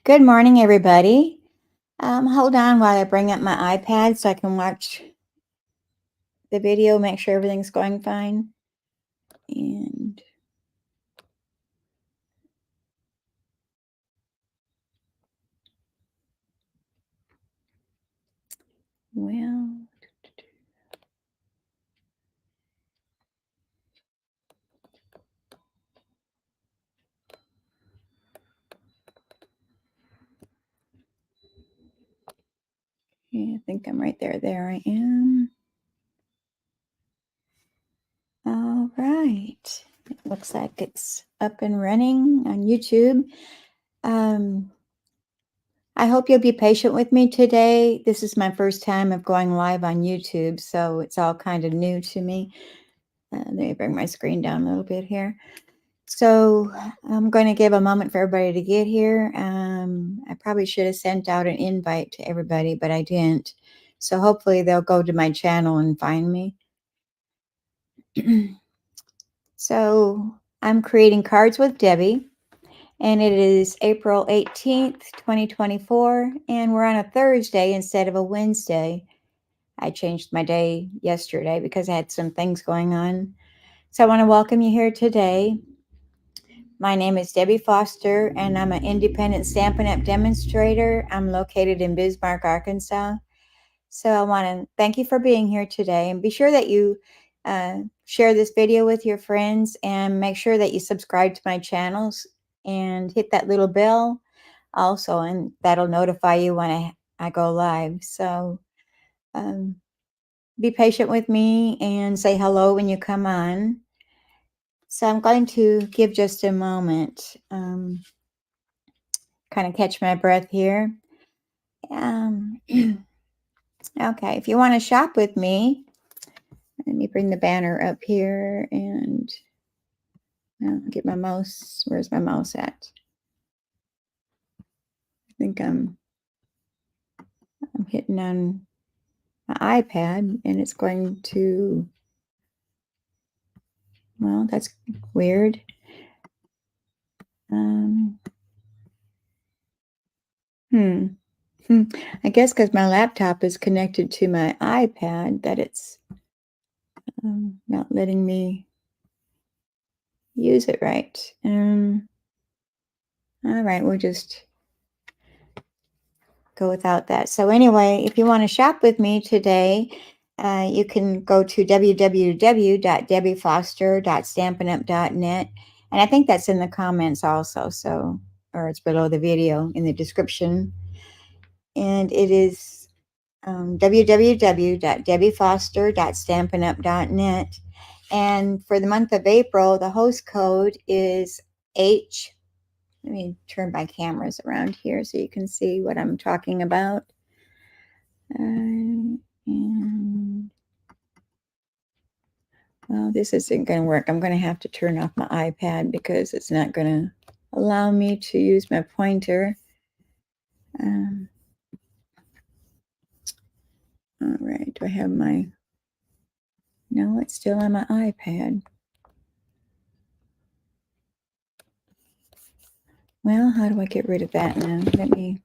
Good morning, everybody. Hold on while I bring up my iPad so I can watch the video, make sure everything's going fine. And well, yeah, I think I'm right there. There I am. All right. It looks like it's up and running on YouTube. I hope you'll be patient with me today. This is my first time of going live on YouTube, so it's all kind of new to me. Let me bring my screen down a little bit here. So I'm going to give a moment for everybody to get here. I probably should have sent out an invite to everybody, but I didn't. So hopefully they'll go to my channel and find me. So I'm creating cards with Debbie, and it is April 18th, 2024, and we're on a Thursday instead of a Wednesday. I changed my day yesterday because I had some things going on. So I want to welcome you here today. My name is Debbie Foster, and I'm an independent Stampin' Up! Demonstrator. I'm located in Bismarck, Arkansas. So I want to thank you for being here today, and be sure that you share this video with your friends, and make sure that you subscribe to my channels and hit that little bell also, and that'll notify you when I go live. So be patient with me and say hello when you come on. So I'm going to give just a moment. Kind of catch my breath here. Okay, if you want to shop with me, let me bring the banner up here and get my mouse. Where's my mouse at? I think I'm hitting on my iPad and it's going to, well, that's weird. I guess because my laptop is connected to my iPad that it's not letting me use it right. All right, we'll just go without that. So anyway, if you want to shop with me today, you can go to www.debbiefoster.stampinup.net, and I think that's in the comments also. So, or it's below the video in the description, and it is www.debbiefoster.stampinup.net. And for the month of April, the host code is H. Let me turn my cameras around here so you can see what I'm talking about. And well, this isn't going to work. I'm going to have to turn off my iPad because it's not going to allow me to use my pointer. All right, do I have my... No, it's still on my iPad. Well, how do I get rid of that now? Let me...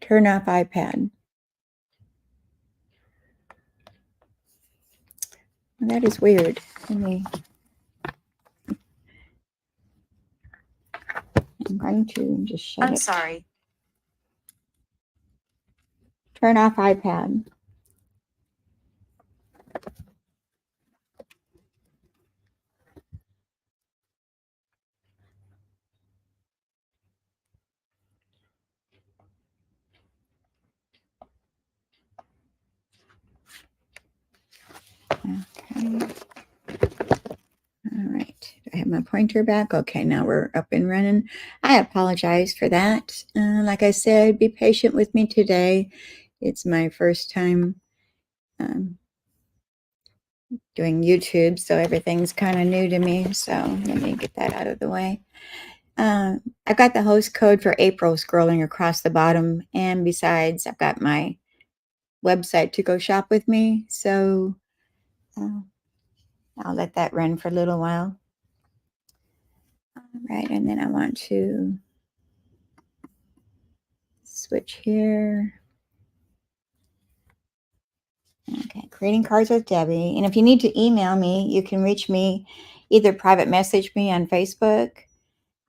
Turn off iPad. Well, that is weird. Let me... I'm going to just shut it. I'm sorry. Turn off iPad. Okay. All right. Do I have my pointer back? Okay, now we're up and running. I apologize for that. Like I said, be patient with me today. It's my first time doing YouTube, so everything's kind of new to me. So let me get that out of the way. I've got the host code for April scrolling across the bottom, and besides, I've got my website to go shop with me. So I'll let that run for a little while. All right, and then I want to switch here. Okay, creating cards with Debbie. And if you need to email me, you can reach me, either private message me on Facebook,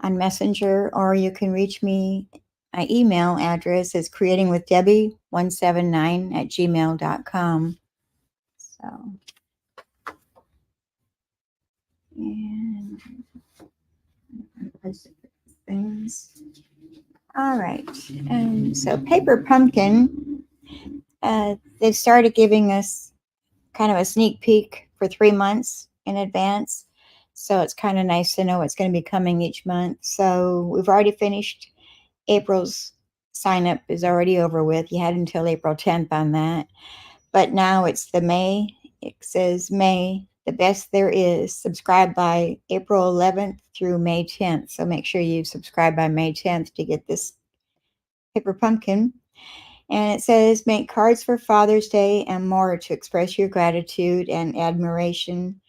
on Messenger, or you can reach me. My email address is creatingwithdebbie179@gmail.com. So, and things. All right. And so, Paper Pumpkin, they've started giving us kind of a sneak peek for 3 months in advance. So it's kind of nice to know what's going to be coming each month. So we've already finished April's sign up is already over with. You had until April 10th on that. But now it's the May. It says May, the best there is. Subscribe by April 11th through May 10th. So make sure you subscribe by May 10th to get this Paper Pumpkin. And it says, make cards for Father's Day and more to express your gratitude and admiration.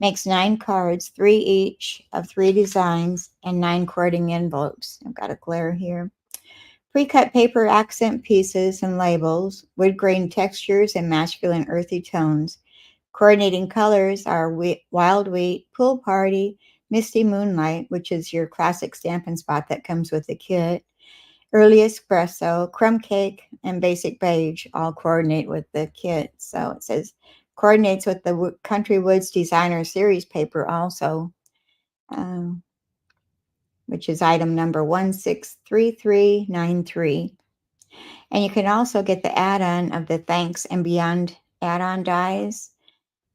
Makes 9 cards, 3 each of 3 designs, and 9 cording envelopes. I've got a glare here. Pre-cut paper accent pieces and labels, wood grain textures, and masculine earthy tones. Coordinating colors are Wild Wheat, Pool Party, Misty Moonlight, which is your classic Stampin' Spot that comes with the kit. Early Espresso, Crumb Cake, and Basic Beige all coordinate with the kit. So it says coordinates with the Country Woods Designer Series paper also, which is item number 163393. And you can also get the add-on of the Thanks and Beyond add-on dies.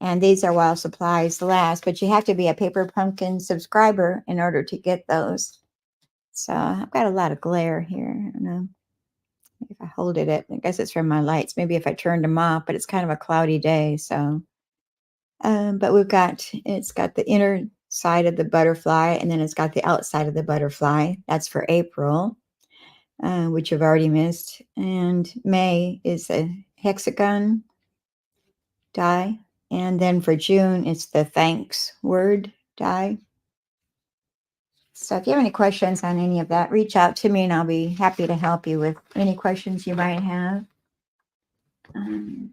And these are while supplies last, but you have to be a Paper Pumpkin subscriber in order to get those. So I've got a lot of glare here. I don't know if I hold it up. I guess it's from my lights. Maybe if I turned them off, but it's kind of a cloudy day. So, but it's got the inner side of the butterfly, and then it's got the outside of the butterfly. That's for April, which you've already missed. And May is a hexagon die. And then for June, it's the thanks word die. So if you have any questions on any of that, reach out to me and I'll be happy to help you with any questions you might have. Let me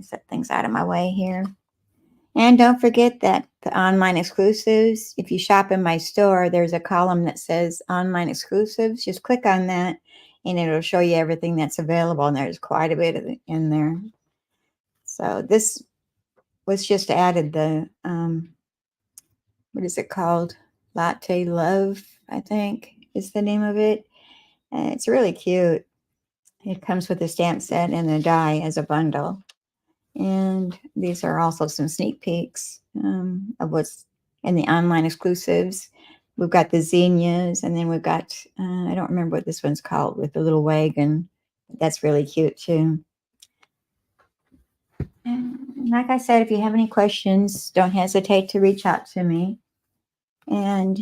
set things out of my way here. And don't forget that the online exclusives, if you shop in my store, there's a column that says online exclusives. Just click on that and it'll show you everything that's available. And there's quite a bit of it in there. So this was just added, the, what is it called? Latte Love, I think is the name of it. And it's really cute. It comes with a stamp set and a die as a bundle. And these are also some sneak peeks of what's in the online exclusives. We've got the zinnias, and then we've got, I don't remember what this one's called, with the little wagon. That's really cute too. And like I said, if you have any questions, don't hesitate to reach out to me. And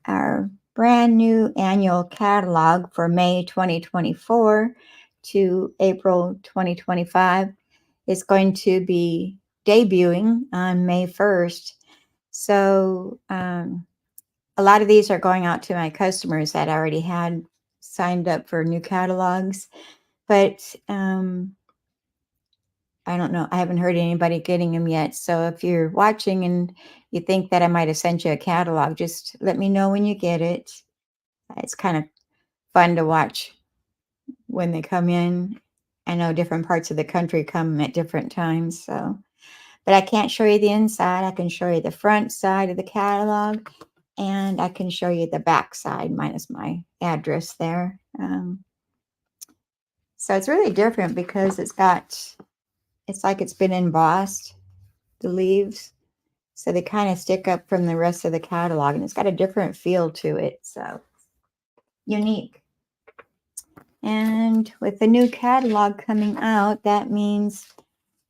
our brand new annual catalog for May 2024 to April 2025 is going to be debuting on May 1st. So a lot of these are going out to my customers that already had signed up for new catalogs. But I don't know. I haven't heard anybody getting them yet. So if you're watching and you think that I might have sent you a catalog, just let me know when you get it. It's kind of fun to watch when they come in. I know different parts of the country come at different times. So, but I can't show you the inside. I can show you the front side of the catalog, and I can show you the back side minus my address there. So it's really different because it's like it's been embossed, the leaves. So they kind of stick up from the rest of the catalog, and it's got a different feel to it. So unique. And with the new catalog coming out, that means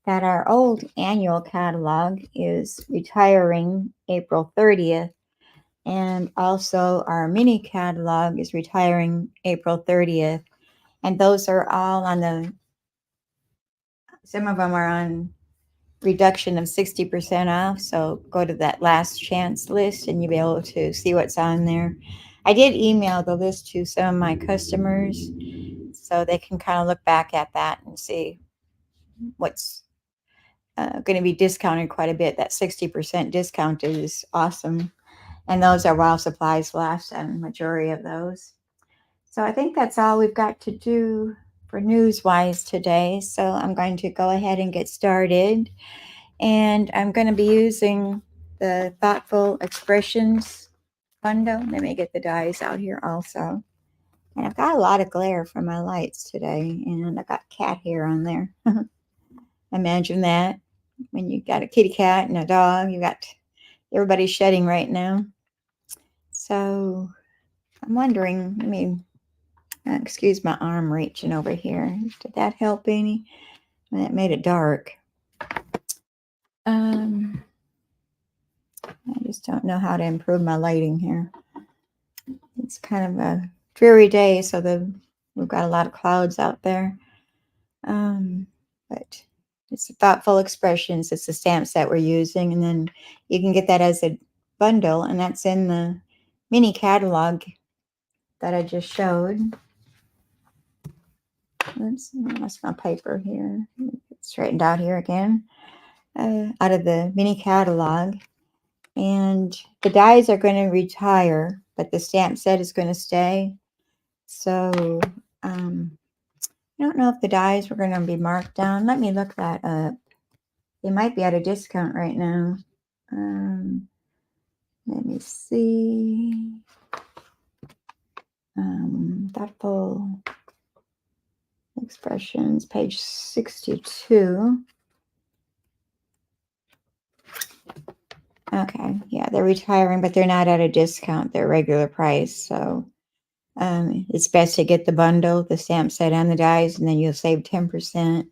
that our old annual catalog is retiring April 30th. And also our mini catalog is retiring April 30th. And those are all on some of them are on reduction of 60% off. So go to that last chance list and you'll be able to see what's on there. I did email the list to some of my customers so they can kind of look back at that and see what's going to be discounted quite a bit. That 60% discount is awesome. And those are while supplies last, and majority of those. So I think that's all we've got to do for news-wise today. So I'm going to go ahead and get started. And I'm going to be using the Thoughtful Expressions bundle. Let me get the dies out here also. And I've got a lot of glare from my lights today, and I got cat hair on there. Imagine that. When you got a kitty cat and a dog, you got everybody shedding right now. So I'm wondering, let me excuse my arm reaching over here. Did that help any? That made it dark. I just don't know how to improve my lighting here. It's kind of a dreary day, so we've got a lot of clouds out there. But it's Thoughtful Expressions. It's the stamps that we're using, and then you can get that as a bundle, and that's in the mini catalog that I just showed. Oops, that's my paper here. It's straightened out here again. Out of the mini catalog. And the dies are going to retire, but the stamp set is going to stay. So I don't know if the dies were going to be marked down. Let me look that up. They might be at a discount right now. Let me see. Thoughtful Expressions, page 62. Okay, yeah, they're retiring, but they're not at a discount. They're regular price. So it's best to get the bundle, the stamp set, and the dies, and then you'll save 10%.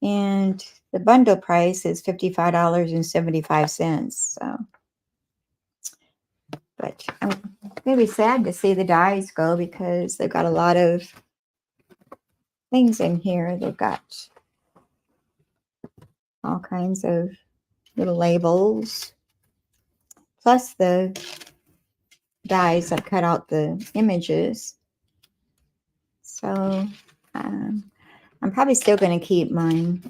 And the bundle price is $55.75. So, but I'm really sad to see the dies go because they've got a lot of things in here. They've got all kinds of little labels, plus the dies. I've cut out the images. So I'm probably still going to keep mine.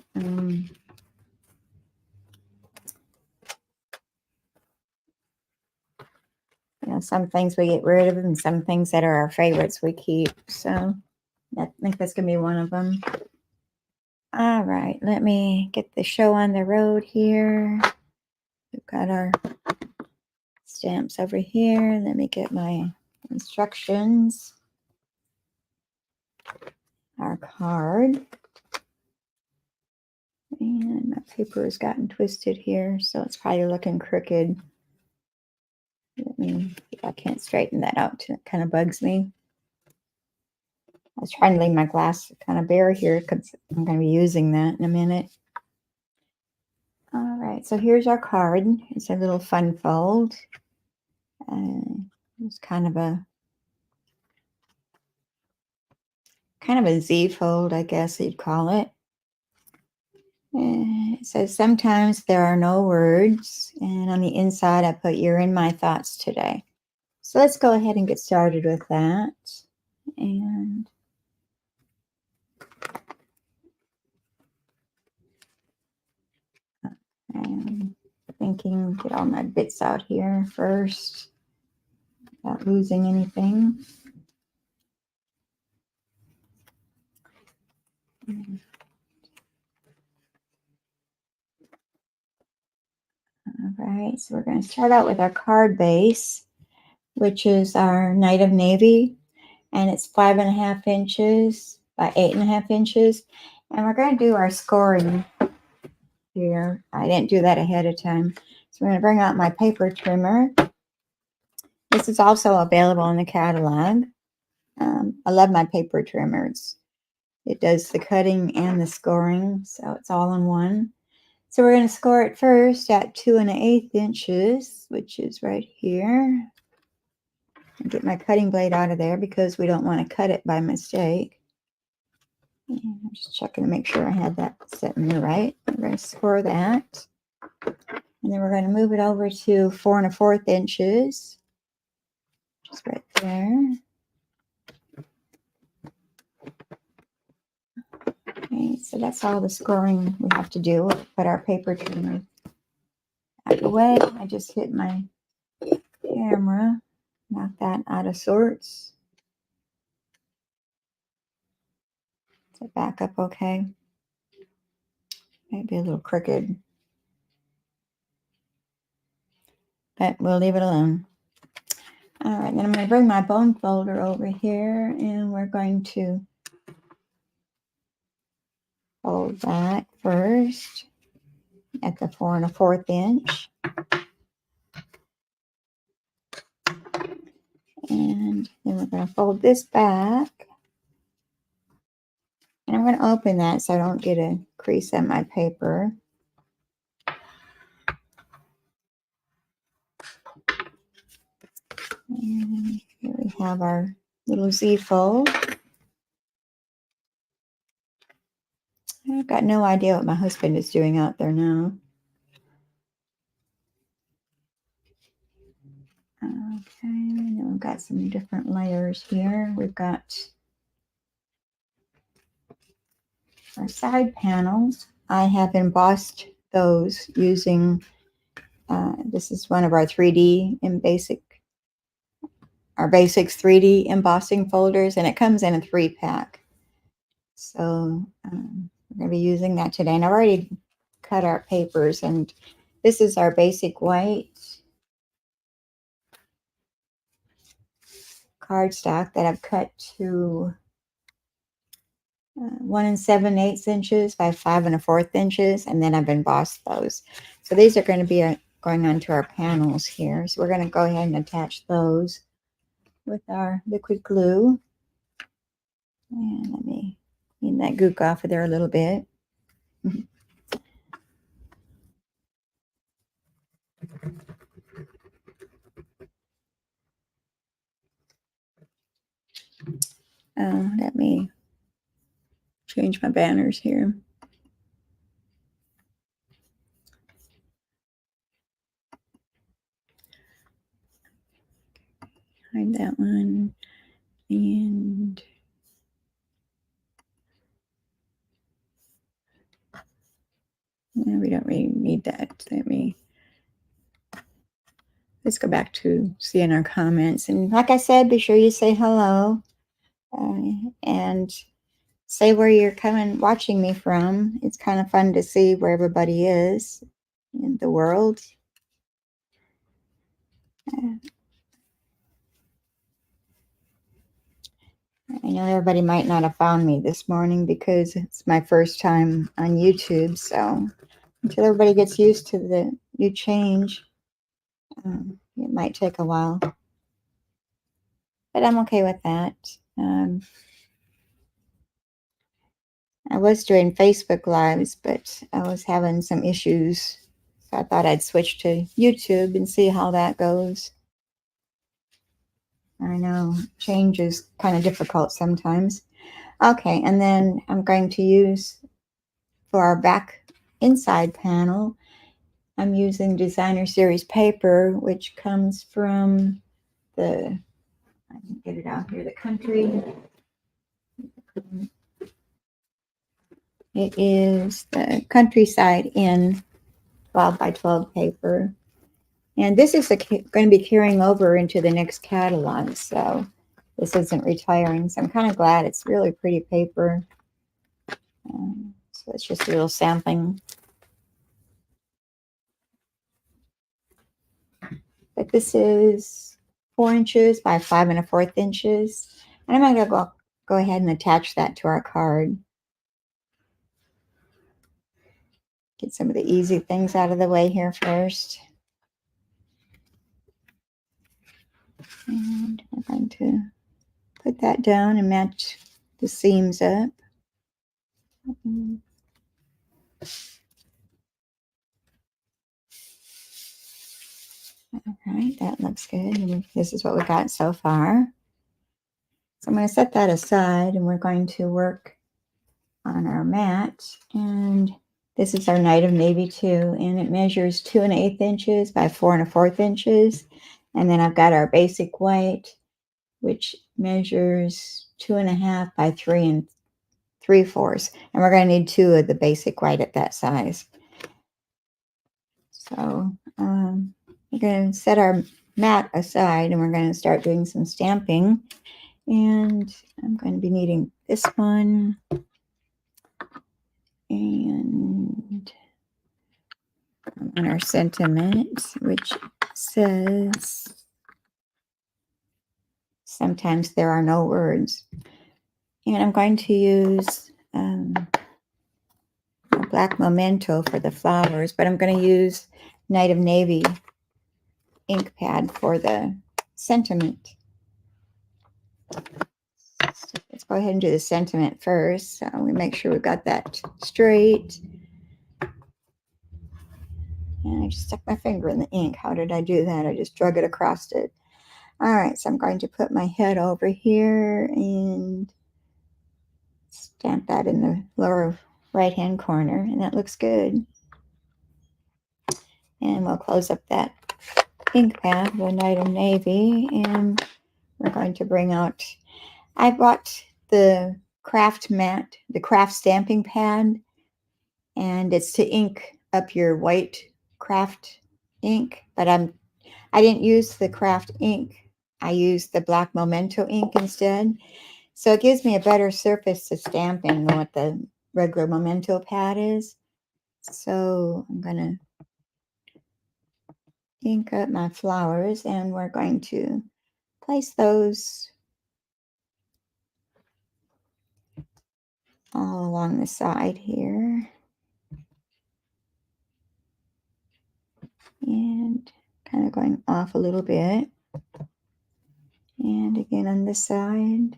Some things we get rid of, and some things that are our favorites we keep. So I think that's going to be one of them. All right, let me get the show on the road here. We've got our stamps over here. Let me get my instructions. Our card. And my paper has gotten twisted here, so it's probably looking crooked. Let me, I can't straighten that out. It kind of bugs me. I was trying to leave my glass kind of bare here because I'm going to be using that in a minute. All right, so here's our card. It's a little fun fold. It's kind of a Z fold, I guess you'd call it. It says, sometimes there are no words. And on the inside, I put, you're in my thoughts today. So let's go ahead and get started with that. And I'm thinking, get all my bits out here first without losing anything. All right, so we're going to start out with our card base, which is our Knight of Navy, and it's 5.5 inches by 8.5 inches. And we're going to do our scoring here. I didn't do that ahead of time. So I'm going to bring out my paper trimmer. This is also available in the catalog. I love my paper trimmer. It does the cutting and the scoring, so it's all in one. So we're going to score it first at 2 1/8 inches, which is right here. And get my cutting blade out of there because we don't want to cut it by mistake. And I'm just checking to make sure I had that set in there right. I'm going to score that. And then we're going to move it over to 4 1/4 inches. Just right there. Okay, so that's all the scoring we have to do. We'll put our paper trimmer out of the way. I just hit my camera. Knock that out of sorts. Is it back up okay? Maybe a little crooked. But we'll leave it alone. All right, then I'm going to bring my bone folder over here, and we're going to fold that first at the 4 1/4 inch. And then we're going to fold this back. And I'm going to open that so I don't get a crease in my paper. And here we have our little Z fold. I've got no idea what my husband is doing out there now. Okay, and then we've got some different layers here. We've got our side panels. I have embossed those using, this is one of our 3D and our basics 3D embossing folders, and it comes in a 3-pack. So we're going to be using that today. And I've already cut our papers, and this is our basic white cardstock that I've cut to 1 7/8 inches by 5 1/4 inches, and then I've embossed those. So these are going to be going onto our panels here. So we're going to go ahead and attach those with our liquid glue. And let me clean that gook off of there a little bit. Let me change my banners here. Hide that one. And no, we don't really need that. Let's go back to seeing our comments. And like I said, be sure you say hello and say where you're watching me from. It's kind of fun to see where everybody is in the world. I know everybody might not have found me this morning because it's my first time on YouTube. So until everybody gets used to the new change, it might take a while. But I'm okay with that. I was doing Facebook Lives, but I was having some issues. So I thought I'd switch to YouTube and see how that goes. I know change is kind of difficult sometimes. Okay, and then I'm going to use for our back inside panel, I'm using Designer Series paper, which comes from I can get it out here, the country. It is the Countryside in 12 by 12 paper. And this is going to be carrying over into the next catalog, so this isn't retiring. So I'm kind of glad. It's really pretty paper. So it's just a little sampling. But this is 4 inches by 5 1/4 inches. And I'm going to go ahead and attach that to our card. Get some of the easy things out of the way here first. And I'm going to put that down and match the seams up. All right, that looks good. And this is what we got so far. So I'm going to set that aside, and we're going to work on our mat. And this is our Night of Navy 2, and it measures 2 1/8 inches by 4 1/4 inches. And then I've got our basic white, which measures 2 1/2 by 3 3/4. And we're going to need 2 of the basic white at that size. So we're going to set our mat aside and we're going to start doing some stamping. And I'm going to be needing this one and on our sentiment, which says, sometimes there are no words. And I'm going to use a black memento for the flowers, but I'm going to use Night of Navy ink pad for the sentiment. So let's go ahead and do the sentiment first. So we make sure we've got that straight. And I just stuck my finger in the ink. How did I do that? I just drug it across it. All right, so I'm going to put my head over here and stamp that in the lower right-hand corner, and that looks good. And we'll close up that ink pad, the Night of Navy, and we're going to bring out, I bought the craft mat, the craft stamping pad, and it's to ink up your white craft ink, but I didn't use the craft ink. I used the black memento ink instead. So it gives me a better surface to stamp in than what the regular memento pad is. So I'm going to ink up my flowers and we're going to place those all along the side here. And kind of going off a little bit. And again on this side.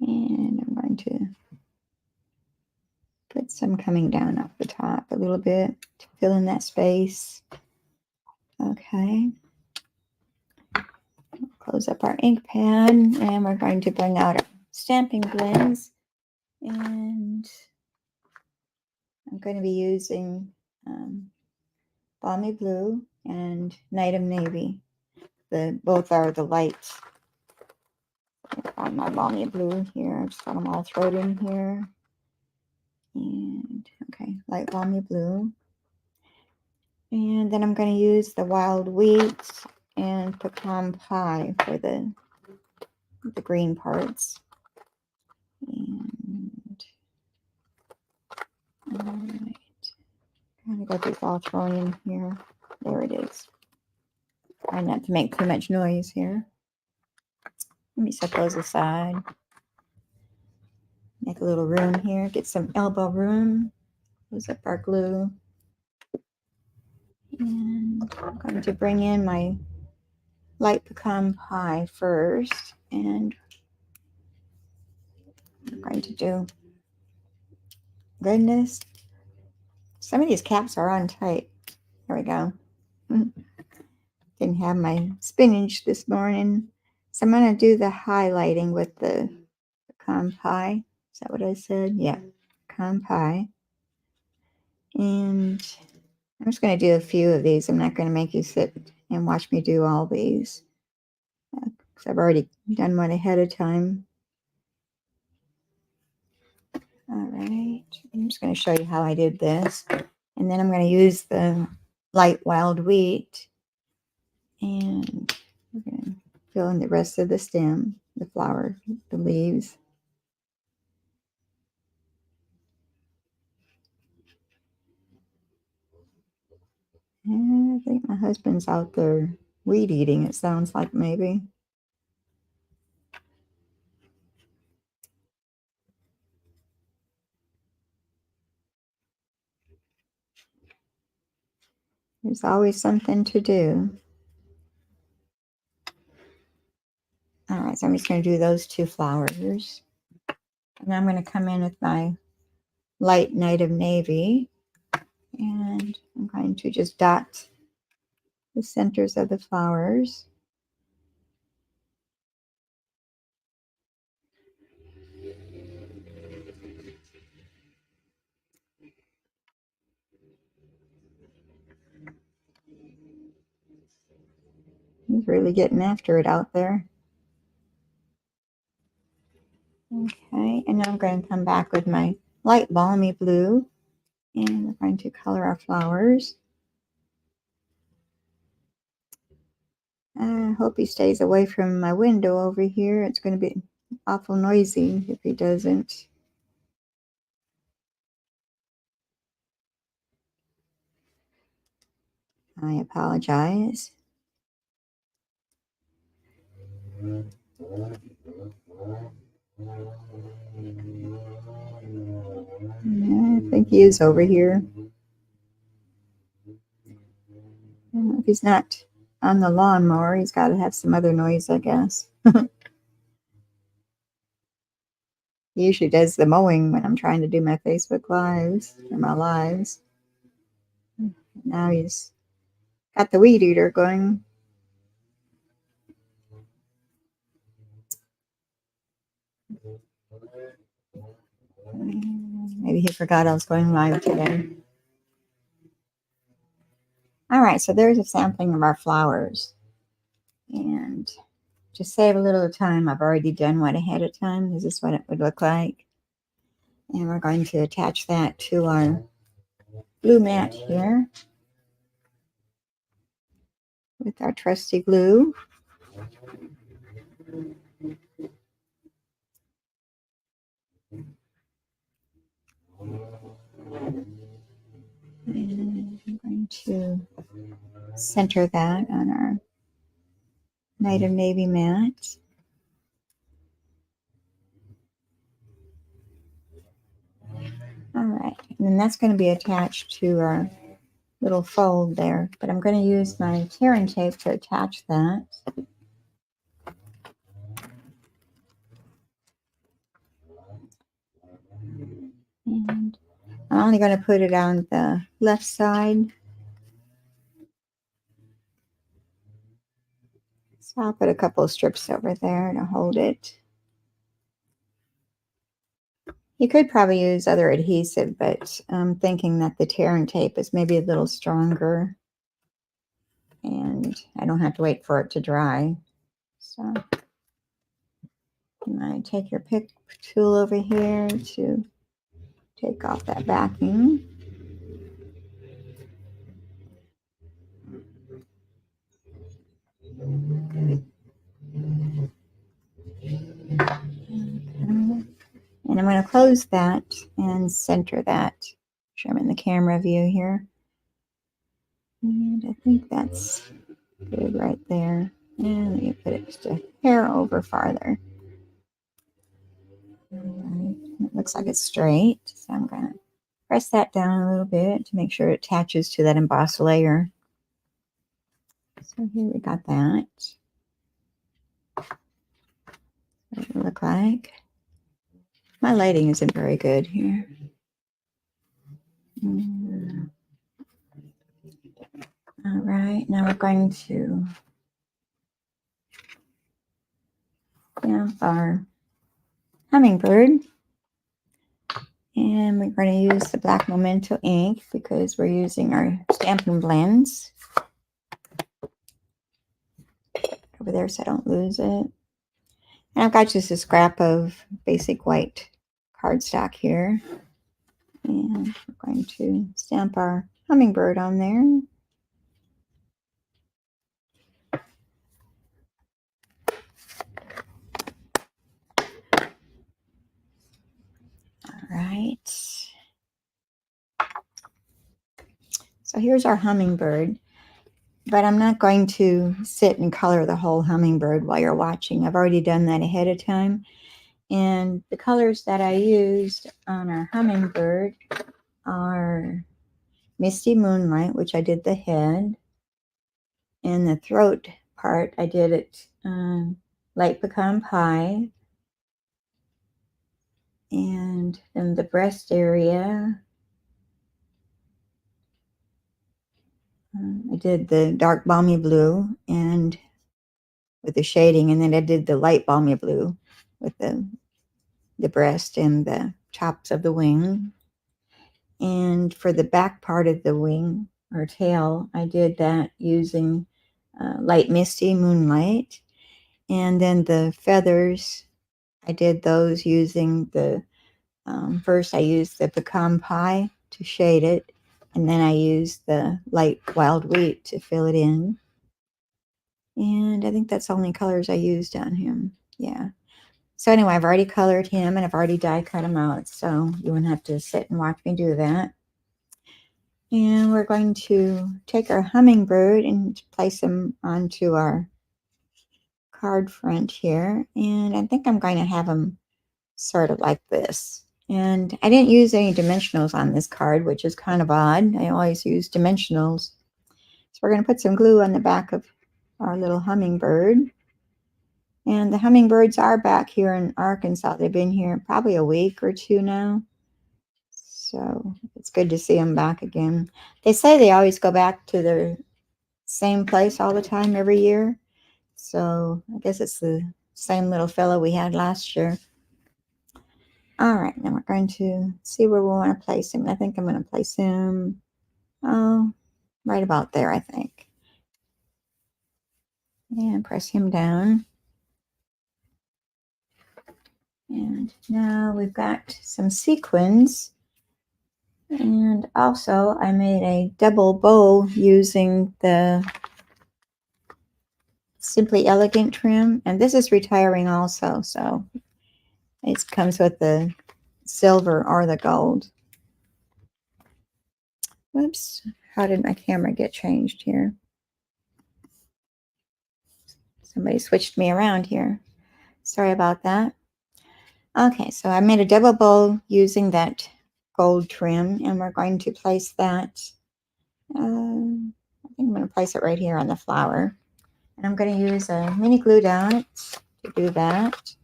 And I'm going to put some coming down off the top a little bit to fill in that space. Okay. Close up our ink pad and we're going to bring out our stamping blends. And I'm going to be using Balmy Blue and Night of Navy. Both are the lights. I've got my Balmy Blue here. I've just got them all thrown in here. And okay, light Balmy Blue. And then I'm going to use the Wild Wheat and Pecan Pie for the green parts. And all right, kind of got these all thrown in here. There it is. Try not to make too much noise here. Let me set those aside. Make a little room here. Get some elbow room. Close up our glue. And I'm going to bring in my light pecan pie first. And I'm going to do, goodness, some of these caps are on tight. There we go. Didn't have my spinach this morning. So I'm going to do the highlighting with the pecan pie. Is that what I said? Yeah, pecan pie. And I'm just going to do a few of these. I'm not going to make you sit and watch me do all these, because I've already done one ahead of time. All right, I'm just going to show you how I did this. And then I'm going to use the light wild wheat. And we're going to fill in the rest of the stem, the flower, the leaves. And I think my husband's out there weed eating, it sounds like maybe. There's always something to do. All right, so I'm just going to do those two flowers. And I'm going to come in with my light Night of Navy. And I'm going to just dot the centers of the flowers. He's really getting after it out there. Okay, and now I'm going to come back with my light balmy blue, and we're going to color our flowers. I hope he stays away from my window over here. It's going to be awful noisy if he doesn't. I apologize. I think he is over here. If he's not on the lawnmower, he's got to have some other noise, I guess. He usually does the mowing when I'm trying to do my Facebook Lives, or my lives. Now he's got the weed eater going. Maybe he forgot I was going live today. All right, so there's a sampling of our flowers. And to save a little time, I've already done one ahead of time. This is what it would look like. And we're going to attach that to our glue mat here with our trusty glue. And I'm going to center that on our Night of Navy mat. All right, and then that's going to be attached to our little fold there, but I'm going to use my tearing tape to attach that. And I'm only going to put it on the left side. So I'll put a couple of strips over there to hold it. You could probably use other adhesive, but I'm thinking that the tearing tape is maybe a little stronger and I don't have to wait for it to dry. So you might take your pick tool over here to take off that backing. And I'm going to close that and center that. Sure, I'm in the camera view here. And I think that's good right there. And let me put it just a hair over farther. Right. It looks like it's straight. So I'm going to press that down a little bit to make sure it attaches to that embossed layer. So here we got that. What it look like. My lighting isn't very good here. All right, now we're going to stamp our hummingbird. And we're going to use the black Memento ink because we're using our Stampin' blends over there so I don't lose it. And I've got just a scrap of basic white cardstock here. And we're going to stamp our hummingbird on there. All right. So here's our hummingbird. But I'm not going to sit and color the whole hummingbird while you're watching. I've already done that ahead of time. And the colors that I used on our hummingbird are Misty Moonlight, which I did the head. And the throat part, I did it Light Pecan Pie. And then the breast area, I did the dark balmy blue and with the shading. And then I did the light balmy blue with the breast and the tops of the wing. And for the back part of the wing or tail, I did that using Light Misty Moonlight. And then the feathers, I did those using the, first I used the pecan pie to shade it. And then I used the light wild wheat to fill it in. And I think that's the only colors I used on him. Yeah. So anyway, I've already colored him and I've already die cut him out. So you wouldn't have to sit and watch me do that. And we're going to take our hummingbird and place him onto our card front here. And I think I'm going to have him sort of like this. And I didn't use any dimensionals on this card, which is kind of odd. I always use dimensionals. So we're going to put some glue on the back of our little hummingbird. And the hummingbirds are back here in Arkansas. They've been here probably a week or two now. So it's good to see them back again. They say they always go back to their same place all the time every year. So I guess it's the same little fellow we had last year. All right, now we're going to see where we want to place him. I think I'm going to place him, right about there, I think. And press him down. And now we've got some sequins. And also I made a double bow using the Simply Elegant trim. And this is retiring also, so it comes with the silver or the gold. Whoops, how did my camera get changed here? Somebody switched me around here. Sorry about that. Okay, so I made a double bow using that gold trim, and we're going to place that, I think I'm going to place it right here on the flower. And I'm going to use a mini glue dot to do that.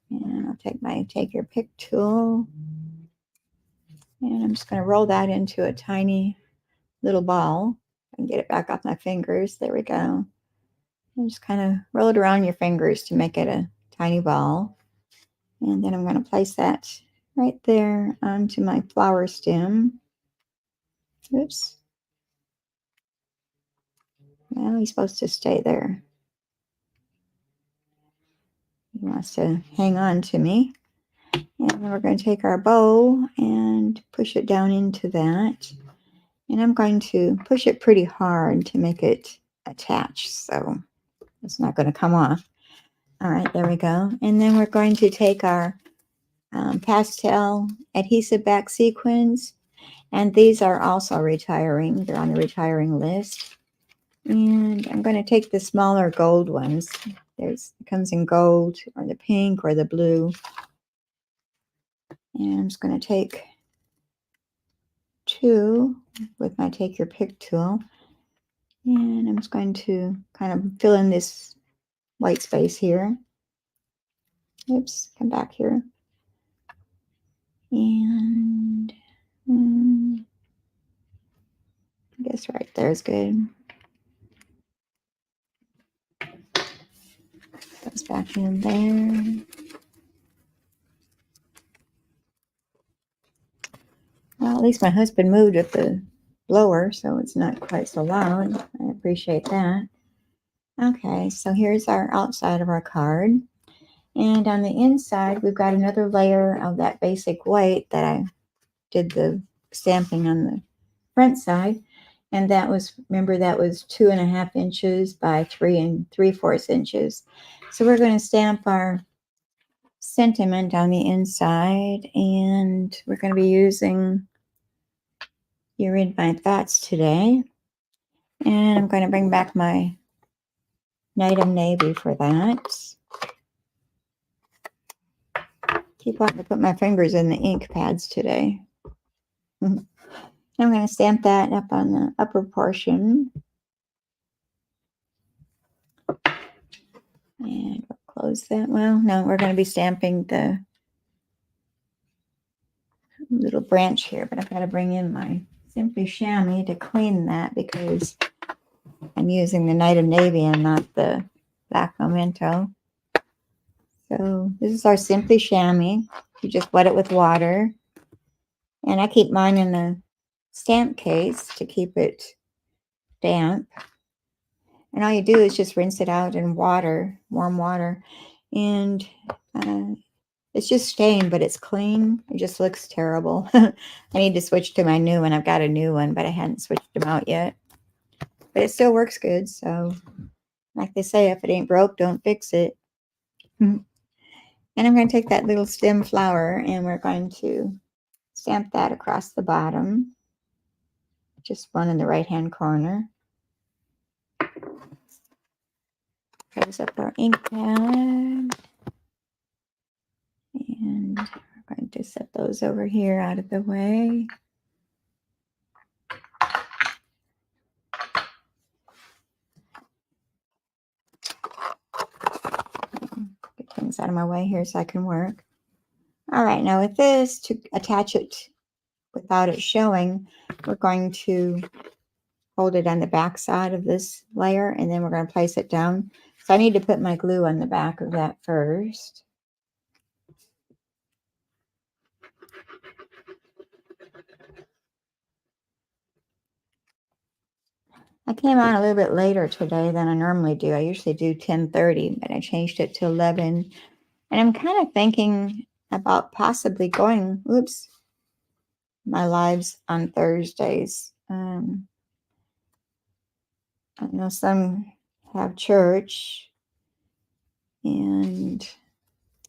And I'll take my Take Your Pick tool, and I'm just going to roll that into a tiny little ball and get it back off my fingers. There we go. And just kind of roll it around your fingers to make it a tiny ball. And then I'm going to place that right there onto my flower stem. Oops. Well, he's supposed to stay there. He wants to hang on to me. And then we're going to take our bow and push it down into that. And I'm going to push it pretty hard to make it attach, so it's not going to come off. All right, there we go. And then we're going to take our pastel adhesive back sequins, and these are also retiring. They're on the retiring list. And I'm going to take the smaller gold ones. It comes in gold or the pink or the blue. And I'm just going to take two with my Take Your Pick tool. And I'm just going to kind of fill in this white space here. Oops, come back here. And I guess right there is good. Goes back in there. Well, at least my husband moved with the blower, so it's not quite so loud. I appreciate that. Okay, so here's our outside of our card. And on the inside, we've got another layer of that basic white that I did the stamping on the front side. And that was, remember, that was 2.5 inches by 3 3/4 inches. So we're going to stamp our sentiment on the inside, and we're going to be using You Read My Thoughts today. And I'm going to bring back my Night of Navy for that. Keep wanting to put my fingers in the ink pads today. I'm going to stamp that up on the upper portion. And we'll close that. Well, no, we're going to be stamping the little branch here, but I've got to bring in my Simply Chamois to clean that because I'm using the Night of Navy and not the Black Memento. So this is our Simply Chamois. You just wet it with water. And I keep mine in a stamp case to keep it damp. And all you do is just rinse it out in water, warm water. And it's just stained, but it's clean. It just looks terrible. I need to switch to my new one. I've got a new one, but I hadn't switched them out yet. But it still works good. So like they say, if it ain't broke, don't fix it. And I'm going to take that little stem flower and we're going to stamp that across the bottom. Just one in the right-hand corner. Close up our ink pad. And we're going to set those over here out of the way. Get things out of my way here so I can work. All right, now with this, to attach it without it showing, we're going to hold it on the back side of this layer, and then we're going to place it down. So I need to put my glue on the back of that first. I came on a little bit later today than I normally do. I usually do 10:30, but I changed it to 11. And I'm kind of thinking about possibly going, my lives on Thursdays. I know some have church, and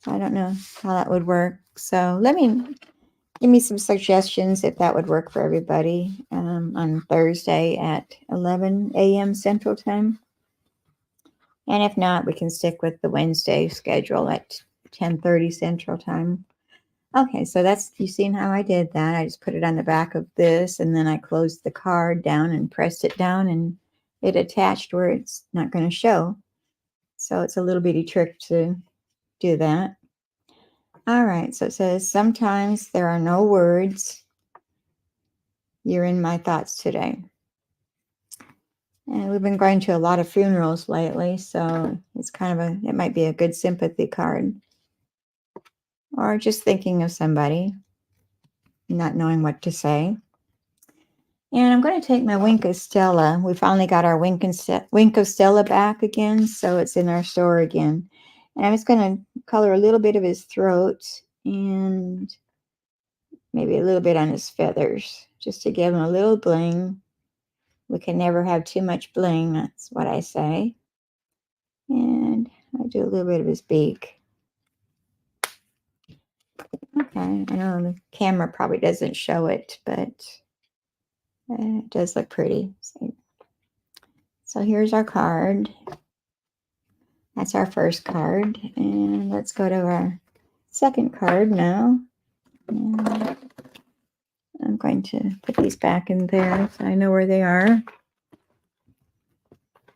I don't know how that would work. So give me some suggestions if that would work for everybody on Thursday at 11 a.m. Central Time. And if not, we can stick with the Wednesday schedule at 10:30 Central Time. Okay, so you've seen how I did that. I just put it on the back of this, and then I closed the card down and pressed it down, and it attached where it's not going to show. So it's a little bitty trick to do that. All right, so it says, sometimes there are no words. You're in my thoughts today. And we've been going to a lot of funerals lately, so it's it might be a good sympathy card. Or just thinking of somebody, not knowing what to say. And I'm going to take my Wink of Stella. We finally got our Wink of Stella back again, so it's in our store again. And I'm just going to color a little bit of his throat and maybe a little bit on his feathers, just to give him a little bling. We can never have too much bling, that's what I say. And I do a little bit of his beak. Okay, I know the camera probably doesn't show it, but it does look pretty. So here's our card. That's our first card. And let's go to our second card now. And I'm going to put these back in there so I know where they are.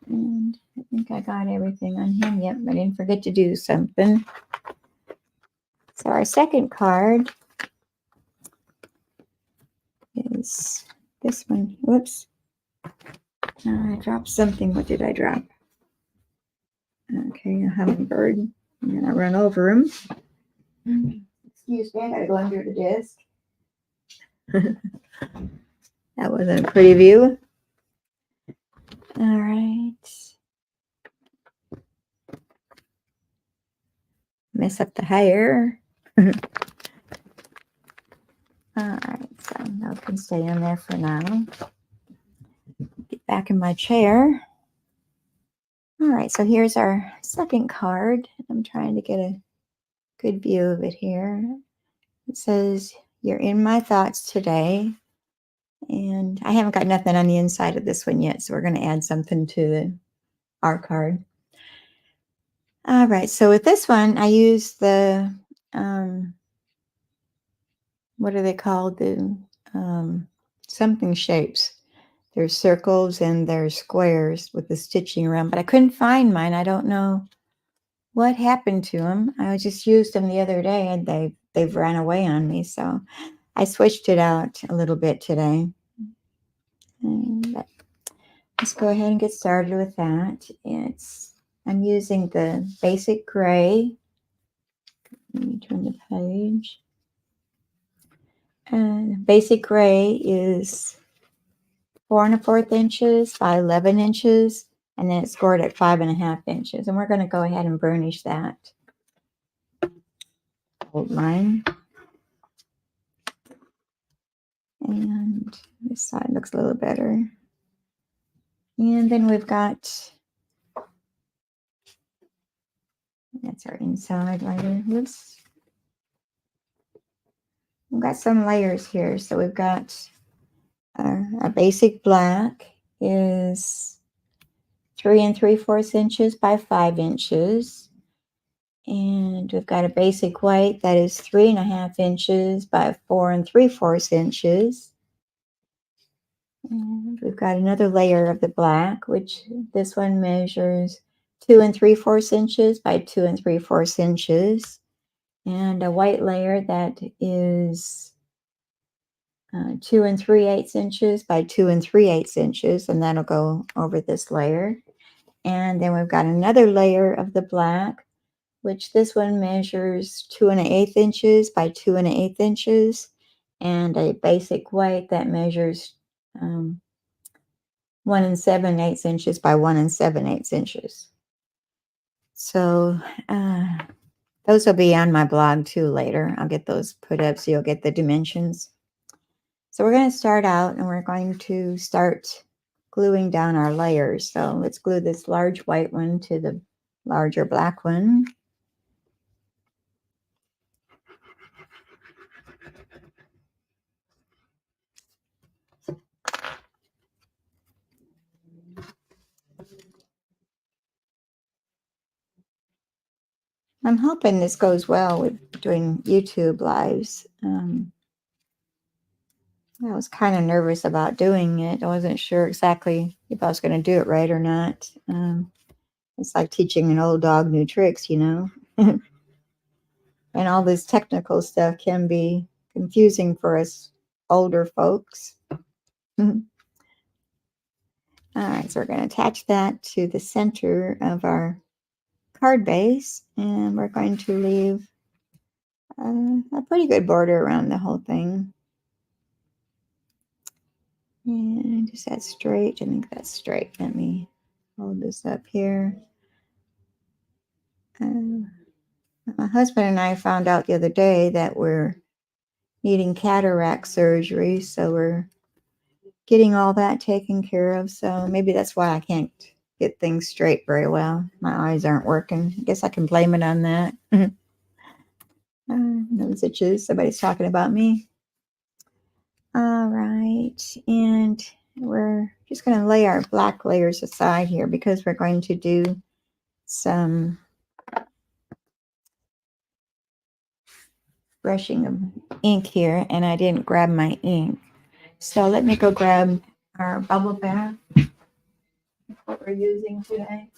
And I think I got everything on him. Yep, I didn't forget to do something. So our second card is this one. Whoops. I dropped something. What did I drop? Okay, a hummingbird. And then I run over him. Excuse me, I gotta go under the desk. That wasn't a pretty view. All right. Mess up the hair. All right, so that can stay in there for now. Get back in my chair. All right, so here's our second card. I'm trying to get a good view of it here. It says, you're in my thoughts today. And I haven't got nothing on the inside of this one yet, so we're going to add something to our card. All right, so with this one, I use the, what are they called? The something shapes. There's circles and there's squares with the stitching around, but I couldn't find mine. I don't know what happened to them. I just used them the other day and they've ran away on me, so I switched it out a little bit today. And let's go ahead and get started with that. I'm using the basic gray. Let me turn the page. Basic gray is 4 1/4 inches by 11 inches. and then it's scored at 5.5 inches. And we're going to go ahead and burnish that old line. And this side looks a little better. And then we've got, that's our inside lighter. Whoops. We've got some layers here. So we've got our basic black is 3 3/4 inches by 5 inches. And we've got a basic white that is 3.5 inches by 4 3/4 inches. And we've got another layer of the black, which this one measures 2 3/4 inches by 2 3/4 inches. And a white layer that is 2 3/8 inches by 2 3/8 inches, and that'll go over this layer. And then we've got another layer of the black, which this one measures 2 1/8 inches by 2 1/8 inches, and a basic white that measures 1 7/8 inches by 1 7/8 inches. So those will be on my blog too later. I'll get those put up so you'll get the dimensions. So we're going to start out and we're going to start gluing down our layers. So let's glue this large white one to the larger black one. I'm hoping this goes well with doing YouTube lives. I was kind of nervous about doing it. I wasn't sure exactly if I was going to do it right or not. It's like teaching an old dog new tricks, you know. And all this technical stuff can be confusing for us older folks. All right, so we're going to attach that to the center of our card base, and we're going to leave a pretty good border around the whole thing. And is that straight? I think that's straight. Let me hold this up here. My husband and I found out the other day that we're needing cataract surgery, so we're getting all that taken care of. So maybe that's why I can't get things straight very well. My eyes aren't working. I guess I can blame it on that. Nose itches. Somebody's talking about me. All right, and we're just going to lay our black layers aside here because we're going to do some brushing of ink here, and I didn't grab my ink. So let me go grab our bubble bath, what we're using today.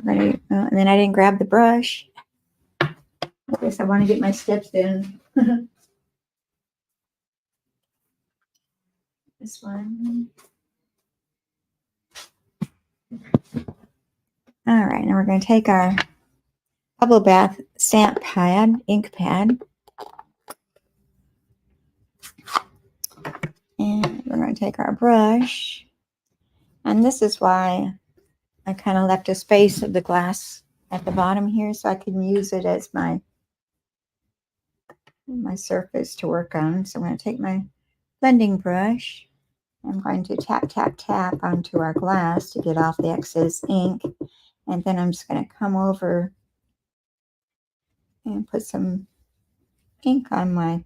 And then I didn't grab the brush. I guess I want to get my steps in. This one. All right, now we're going to take our bubble bath stamp pad, ink pad, and we're going to take our brush. And this is why I kind of left a space of the glass at the bottom here so I can use it as my surface to work on. So I'm going to take my blending brush. I'm going to tap, tap, tap onto our glass to get off the excess ink. And then I'm just going to come over and put some ink on my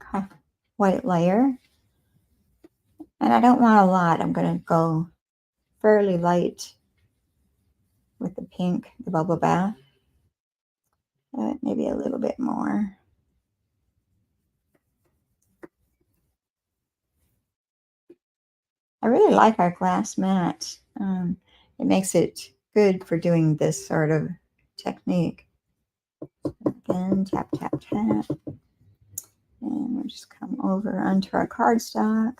white layer. And I don't want a lot. I'm going to go fairly light with the pink, the bubble bath. Maybe a little bit more. I really like our glass mat. It makes it good for doing this sort of technique. Again, tap, tap, tap. And we'll just come over onto our cardstock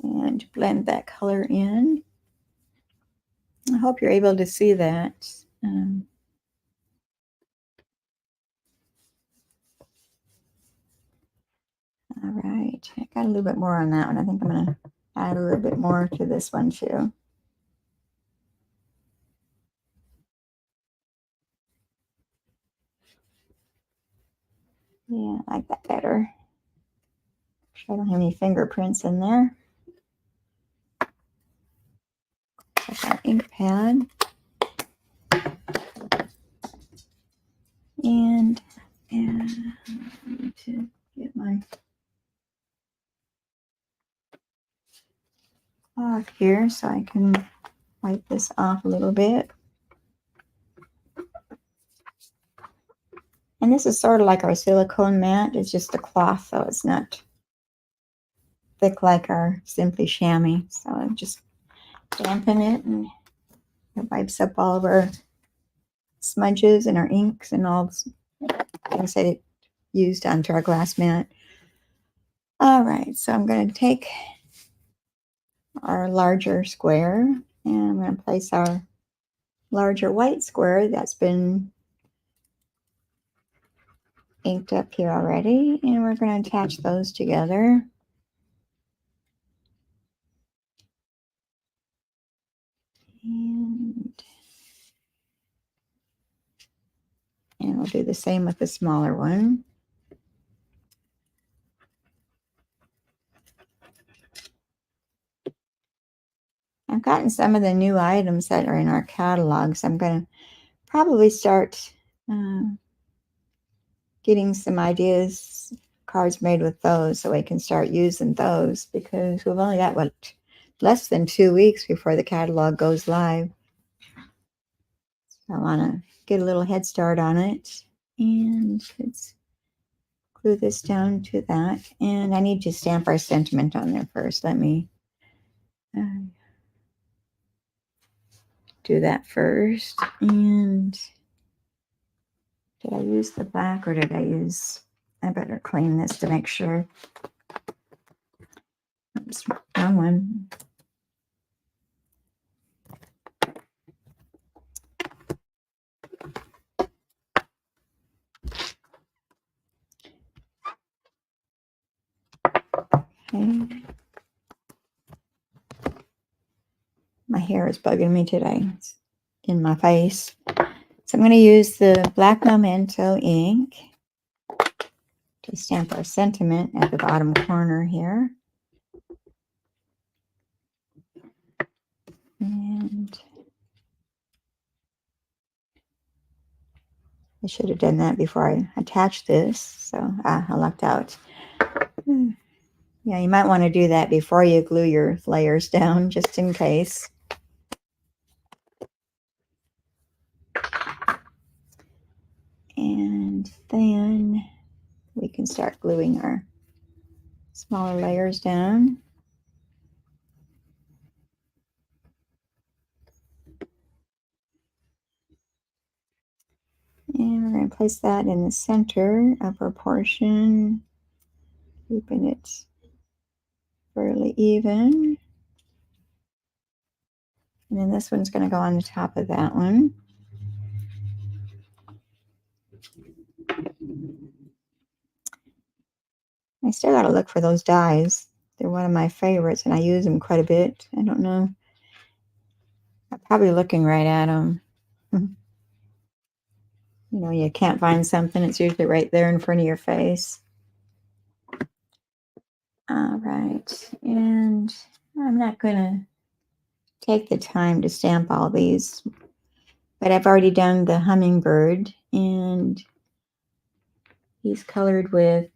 and blend that color in. I hope you're able to see that. All right, I got a little bit more on that one. I think I'm going to add a little bit more to this one too. Yeah, I like that better. I don't have any fingerprints in there. Check our ink pad. And I need to get my cloth here so I can wipe this off a little bit. And this is sort of like our silicone mat. It's just a cloth, so it's not thick like our Simply Chamois. So I just dampen it, and it wipes up all of our smudges and our inks and all the things that it used onto our glass mat. All right, so I'm going to take our larger square, and I'm going to place our larger white square that's been inked up here already, and we're going to attach those together. And we'll do the same with the smaller one. I've gotten some of the new items that are in our catalog, so I'm going to probably start getting some ideas, cards made with those, so we can start using those, because we've only got, what, less than 2 weeks before the catalog goes live. So I want to get a little head start on it, and let's glue this down to that. And I need to stamp our sentiment on there first. Let me do that first. And did I use the black, or did I use, I better clean this to make sure. Oops, wrong one. Okay. My hair is bugging me today. It's in my face. So I'm going to use the black Memento ink to stamp our sentiment at the bottom corner here. And I should have done that before I attached this. So I lucked out. Yeah, you might want to do that before you glue your layers down, just in case. And then we can start gluing our smaller layers down. And we're going to place that in the center of our portion, keeping it fairly even. And then this one's going to go on the top of that one. I still got to look for those dies. They're one of my favorites, and I use them quite a bit. I don't know. I'm probably looking right at them. You know, you can't find something, it's usually right there in front of your face. All right, and I'm not going to take the time to stamp all these, but I've already done the hummingbird, and he's colored with,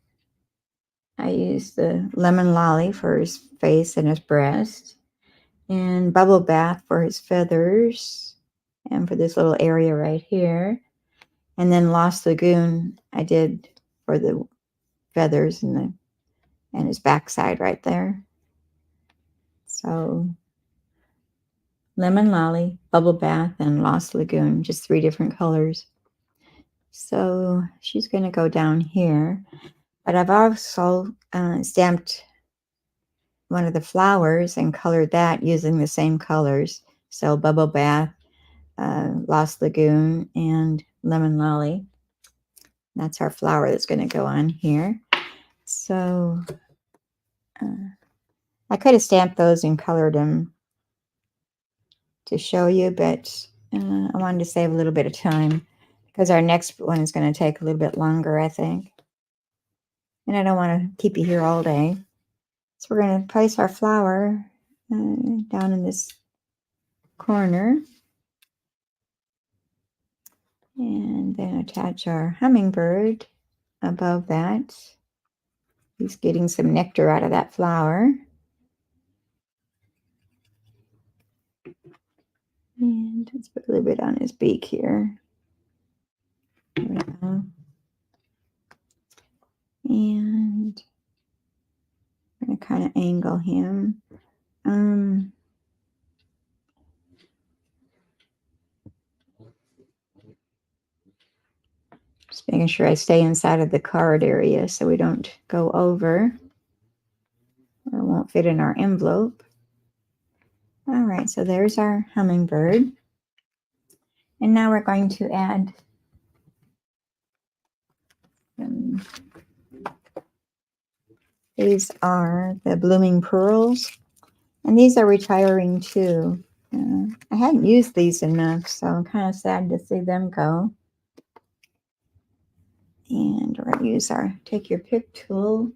I used the lemon lolly for his face and his breast, and bubble bath for his feathers, and for this little area right here. And then Lost Lagoon I did for the feathers and his backside right there. So lemon lolly, bubble bath, and Lost Lagoon, just 3 different colors. So she's going to go down here. But I've also stamped one of the flowers and colored that using the same colors. So bubble bath, Lost Lagoon, and lemon lolly. That's our flower that's going to go on here. So I could have stamped those and colored them to show you, but I wanted to save a little bit of time because our next one is going to take a little bit longer, I think. And I don't want to keep you here all day. So we're going to place our flower down in this corner. And then attach our hummingbird above that. He's getting some nectar out of that flower. And let's put a little bit on his beak here. There we go. And I'm going to kind of angle him. Just making sure I stay inside of the card area so we don't go over or it won't fit in our envelope. All right, so there's our hummingbird. And now we're going to add these are the blooming pearls. And these are retiring too. I hadn't used these enough, so I'm kind of sad to see them go. And we're going to use our take your pick tool.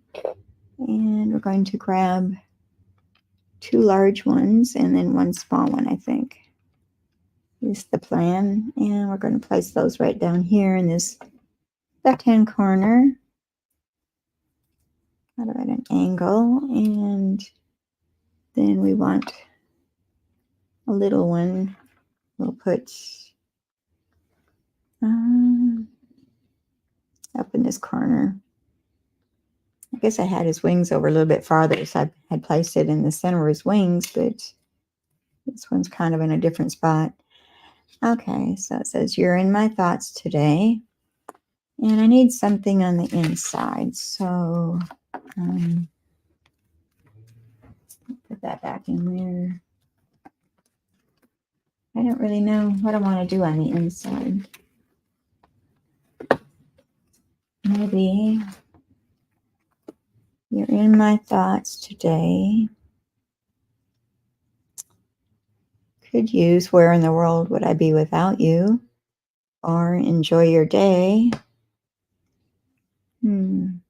And we're going to grab 2 large ones and then 1 small one, I think. Is the plan. And we're going to place those right down here in this left-hand corner. At an angle. And then we want a little one. We'll put up in this corner. I guess I had his wings over a little bit farther, so I had placed it in the center of his wings, but this one's kind of in a different spot. Okay, so it says, you're in my thoughts today. And I need something on the inside, so put that back in there. I don't really know what I want to do on the inside. Maybe you're in my thoughts today. Could use where in the world would I be without you? Or enjoy your day. I'm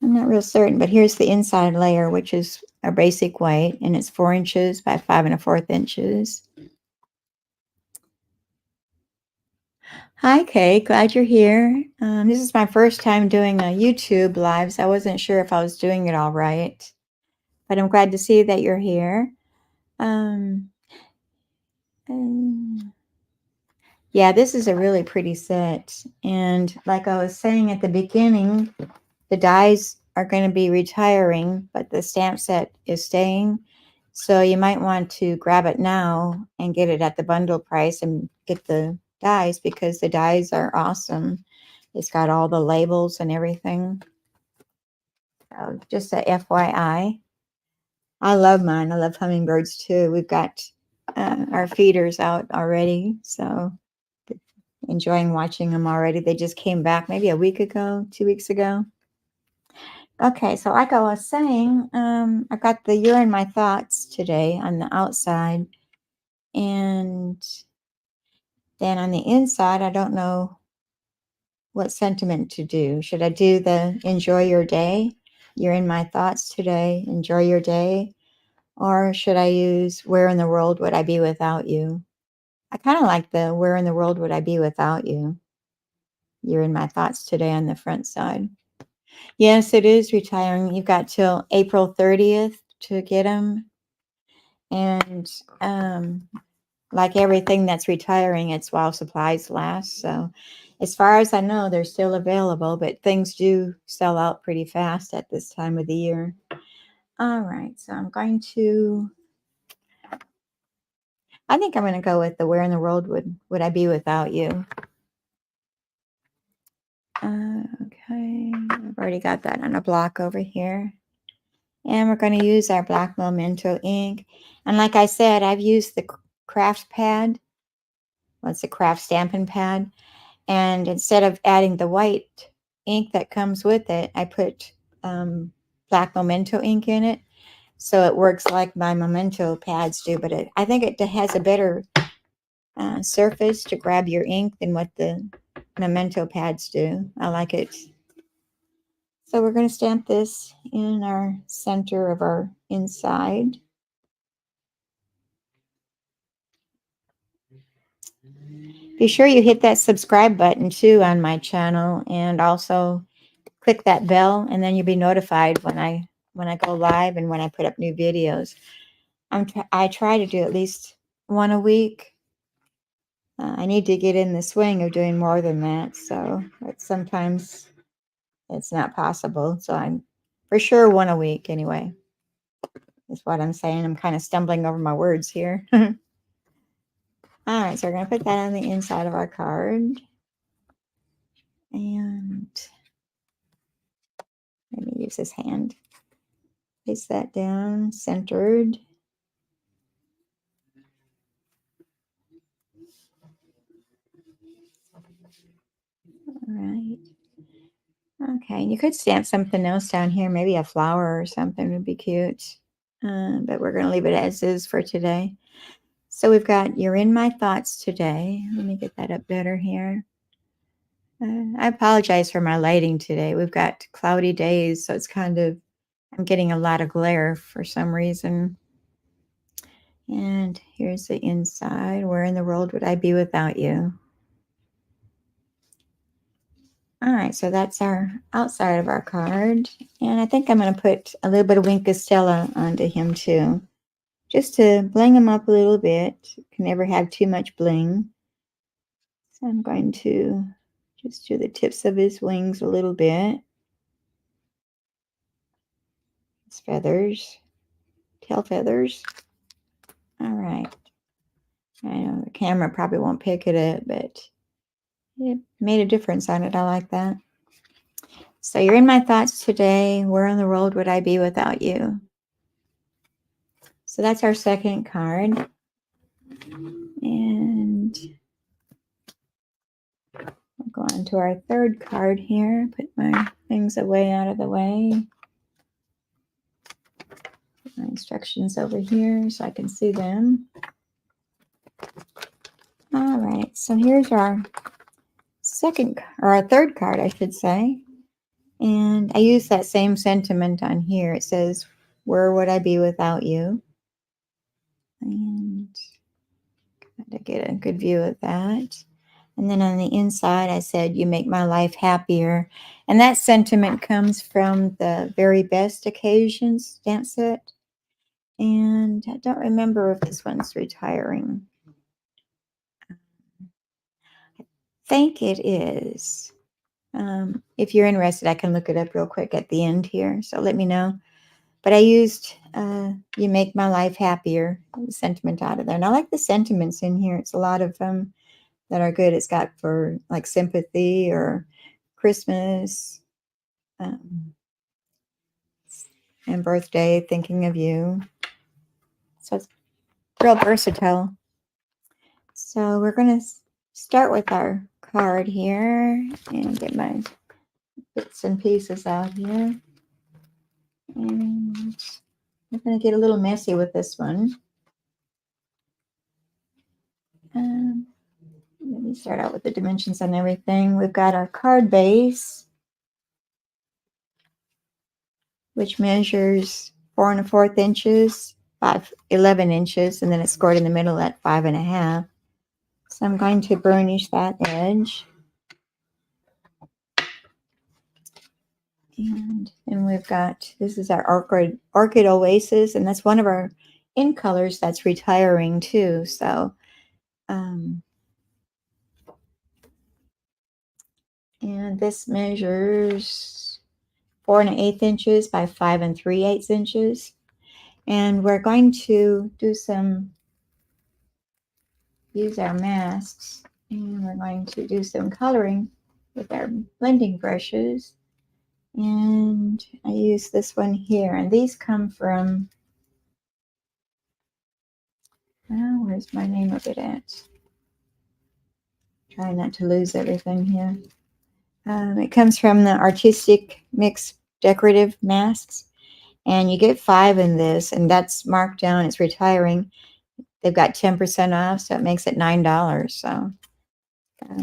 not real certain, but here's the inside layer, which is a basic white, and it's 4 inches by 5 1/4 inches. Hi, Kay. Glad you're here. This is my first time doing a YouTube live, so I wasn't sure if I was doing it all right, but I'm glad to see that you're here. Yeah, this is a really pretty set, and like I was saying at the beginning, the dies are going to be retiring, but the stamp set is staying. So you might want to grab it now and get it at the bundle price and get the dies because the dies are awesome. It's got all the labels and everything. So just a FYI. I love mine. I love hummingbirds too. We've got our feeders out already. So enjoying watching them already. They just came back maybe a week ago, 2 weeks ago. Okay, so like I was saying, I've got the You're in My Thoughts today on the outside. And then on the inside, I don't know what sentiment to do. Should I do the enjoy your day? You're in my thoughts today. Enjoy your day. Or should I use where in the world would I be without you? I kind of like the where in the world would I be without you? You're in my thoughts today on the front side. Yes, it is retiring. You've got till April 30th to get them. And like everything that's retiring, it's while supplies last. So as far as I know, they're still available, but things do sell out pretty fast at this time of the year. All right, so I'm going to, I think I'm going to go with the where in the world would I be without you? Okay, I've already got that on a block over here. And we're going to use our black Memento ink. And like I said, I've used the craft pad. Well, it's a craft stamping pad. And instead of adding the white ink that comes with it, I put black Memento ink in it, so it works like my Memento pads do, but I think it has a better surface to grab your ink than what the Memento pads do. I like it. So we're going to stamp this in our center of our inside. Be sure you hit that subscribe button too on my channel, and also click that bell, and then you'll be notified when I go live and when I put up new videos. I try to do at least one a week. I need to get in the swing of doing more than that, so but sometimes it's not possible. So I'm for sure one a week anyway, is what I'm saying. I'm kind of stumbling over my words here. All right, so we're going to put that on the inside of our card. And let me use this hand. Place that down, centered. All right. Okay, and you could stamp something else down here. Maybe a flower or something would be cute. But we're going to leave it as is for today. So we've got You're in My Thoughts Today. Let me get that up better here. I apologize for my lighting today. We've got cloudy days, so it's kind of, I'm getting a lot of glare for some reason. And here's the inside. Where in the world would I be without you? All right, so that's our outside of our card. And I think I'm going to put a little bit of Wink Stella onto him too, just to bling him up a little bit. Can never have too much bling. So I'm going to just do the tips of his wings a little bit. His feathers, tail feathers. All right. I know the camera probably won't pick it up, but it made a difference on it. I like that. So you're in my thoughts today. Where in the world would I be without you? So that's our second card. And I'll go on to our third card here. Put my things away out of the way. Put my instructions over here so I can see them. All right, so here's our our third card, I should say. And I use that same sentiment on here. It says, where would I be without you? And to get a good view of that. And then on the inside, I said, you make my life happier. And that sentiment comes from the Very Best Occasions stamp set. And I don't remember if this one's retiring. I think it is. If you're interested, I can look it up real quick at the end here. So let me know. But I used You Make My Life Happier, sentiment out of there. And I like the sentiments in here. It's a lot of them that are good. It's got for like sympathy or Christmas and birthday, thinking of you. So it's real versatile. So we're going to start with our card here and get my bits and pieces out here. And I'm going to get a little messy with this one. Let me start out with the dimensions and everything. We've got our card base, which measures 4 1/4 inches by 11 inches, and then it's scored in the middle at 5 1/2. So I'm going to burnish that edge. And then we've got, this is our Orchid Oasis, and that's one of our in colors that's retiring too. So, and this measures 4 1/8 inches by 5 3/8 inches. And we're going to use our masks, and we're going to do some coloring with our blending brushes. And I use this one here, and these come from, well, where's my name of it at? Try not to lose everything here. It comes from the Artistic Mix Decorative Masks. And you get 5 in this, and that's marked down. It's retiring. They've got 10% off, so it makes it $9. So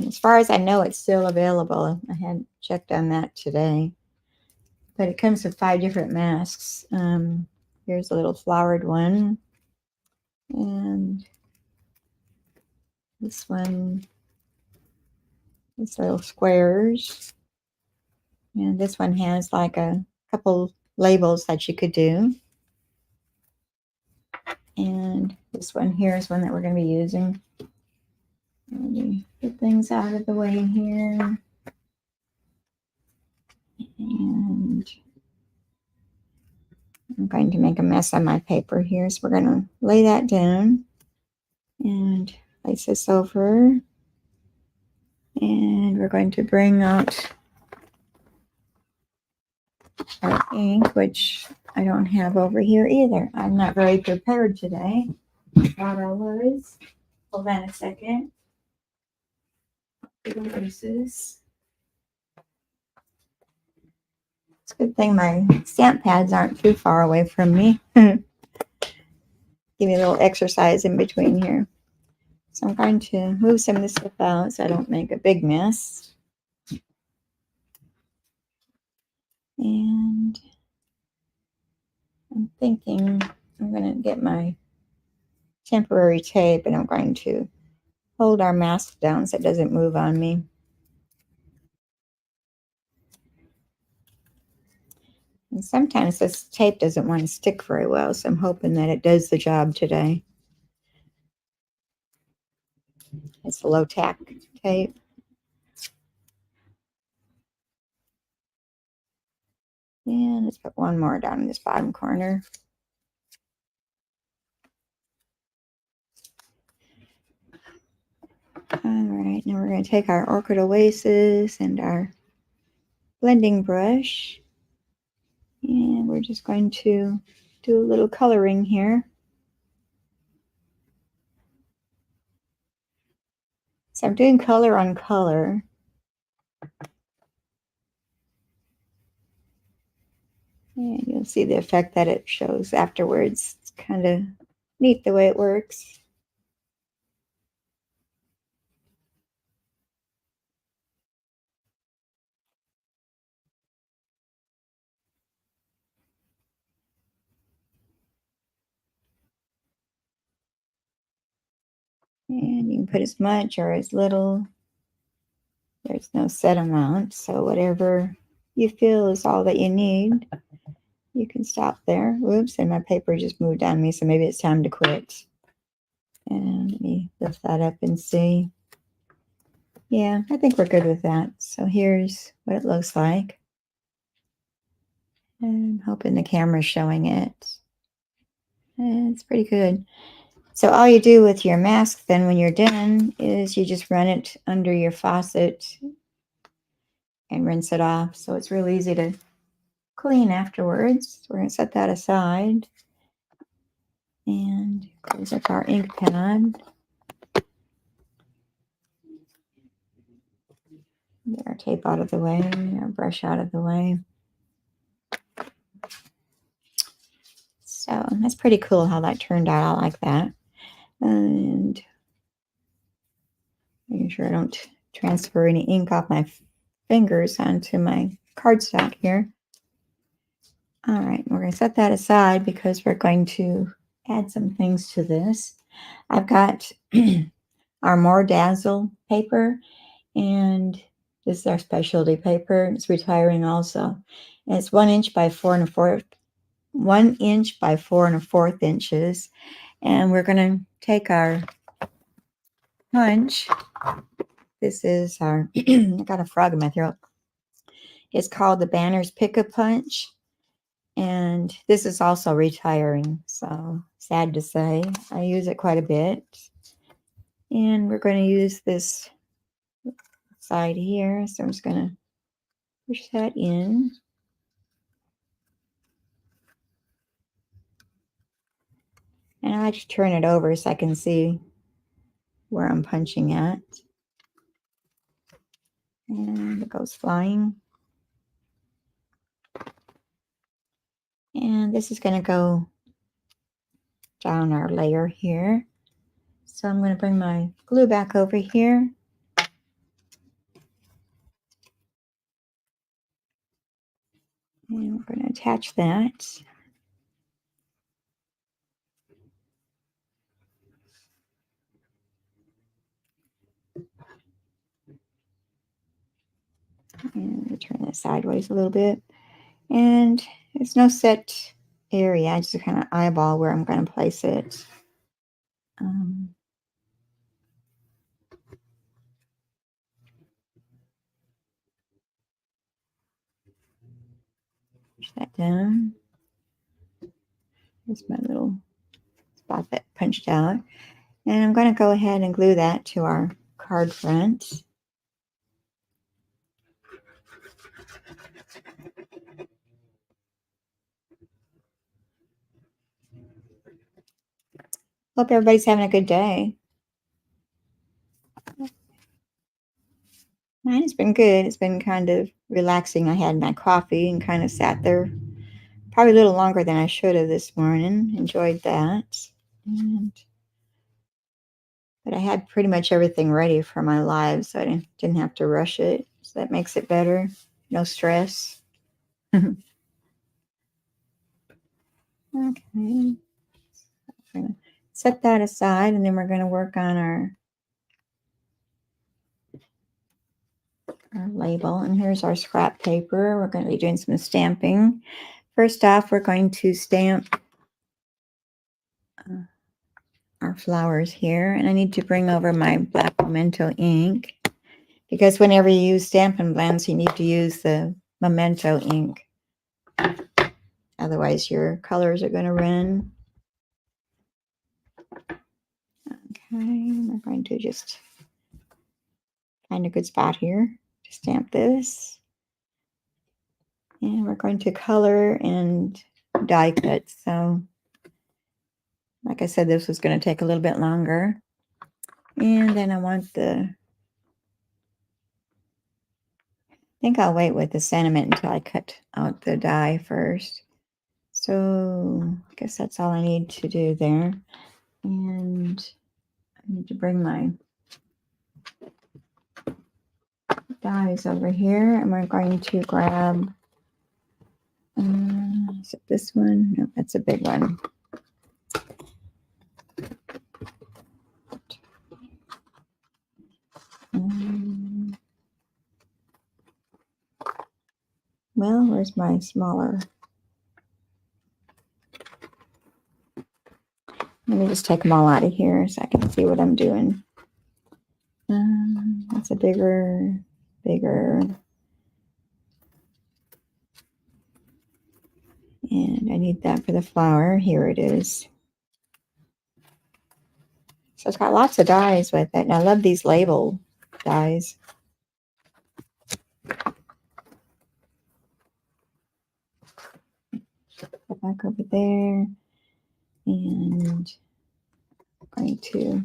as far as I know, it's still available. I hadn't checked on that today. But it comes with 5 different masks. Here's a little flowered one. And this one, it's little squares. And this one has like a couple labels that you could do. And this one here is one that we're going to be using. Let me get things out of the way here. And I'm going to make a mess on my paper here. So we're going to lay that down and place this over. And we're going to bring out our ink, which I don't have over here either. I'm not very prepared today. Thought I was. Hold on a second. It's a good thing my stamp pads aren't too far away from me. Give me a little exercise in between here. So I'm going to move some of this stuff out so I don't make a big mess. And I'm thinking I'm going to get my temporary tape and I'm going to hold our mask down so it doesn't move on me. And sometimes this tape doesn't want to stick very well, so I'm hoping that it does the job today. It's a low tack tape. And let's put one more down in this bottom corner. All right, now we're going to take our Orchid Oasis and our blending brush. And we're just going to do a little coloring here. So I'm doing color on color. And you'll see the effect that it shows afterwards. It's kind of neat the way it works. And you can put as much or as little. There's no set amount, so whatever you feel is all that you need, you can stop there. Whoops, and my paper just moved on me, so maybe it's time to quit. And let me lift that up and see. Yeah, I think we're good with that. So here's what it looks like. And I'm hoping the camera's showing it. And it's pretty good. So all you do with your mask then when you're done is you just run it under your faucet and rinse it off. So it's real easy to clean afterwards. So we're going to set that aside and close up our ink pad. Get our tape out of the way, our brush out of the way. So that's pretty cool how that turned out. I like that. And making sure I don't transfer any ink off my fingers onto my cardstock here. All right, we're going to set that aside because we're going to add some things to this. I've got our More Dazzle paper, and this is our specialty paper. It's retiring also. And it's 1 inch by 4 1/4, 1 inch by 4 1/4 inches. And we're going to take our punch. This is our, I got a frog in my throat. It's called the Banner's Pick-a Punch. And this is also retiring, so sad to say. I use it quite a bit. And we're going to use this side here. So I'm just going to push that in. And I like to turn it over so I can see where I'm punching at. And it goes flying. And this is going to go down our layer here. So I'm going to bring my glue back over here. And we're going to attach that. And turn it sideways a little bit. And there's no set area. I just kind of eyeball where I'm going to place it. Push that down. There's my little spot that punched out. And I'm going to go ahead and glue that to our card front. Hope everybody's having a good day. Mine has been good. It's been kind of relaxing. I had my coffee and kind of sat there probably a little longer than I should have this morning. Enjoyed that. But I had pretty much everything ready for my live, so I didn't have to rush it. So that makes it better. No stress. Okay. I'm going to set that aside, and then we're going to work on our label. And here's our scrap paper. We're going to be doing some stamping. First off, we're going to stamp our flowers here. And I need to bring over my black memento ink, because whenever you use Stampin' blends, you need to use the memento ink. Otherwise, your colors are going to run. Okay, we're going to just find a good spot here to stamp this. And we're going to color and die cut. So, like I said, this was going to take a little bit longer. And then I want I think I'll wait with the sentiment until I cut out the die first. So I guess that's all I need to do there. And I need to bring my dies over here, and we're going to grab, is it this one? No, that's a big one. Well, where's my smaller? Let me just take them all out of here so I can see what I'm doing. That's a bigger. And I need that for the flower. Here it is. So it's got lots of dies with it. And I love these label dies. Go back over there. And I'm going to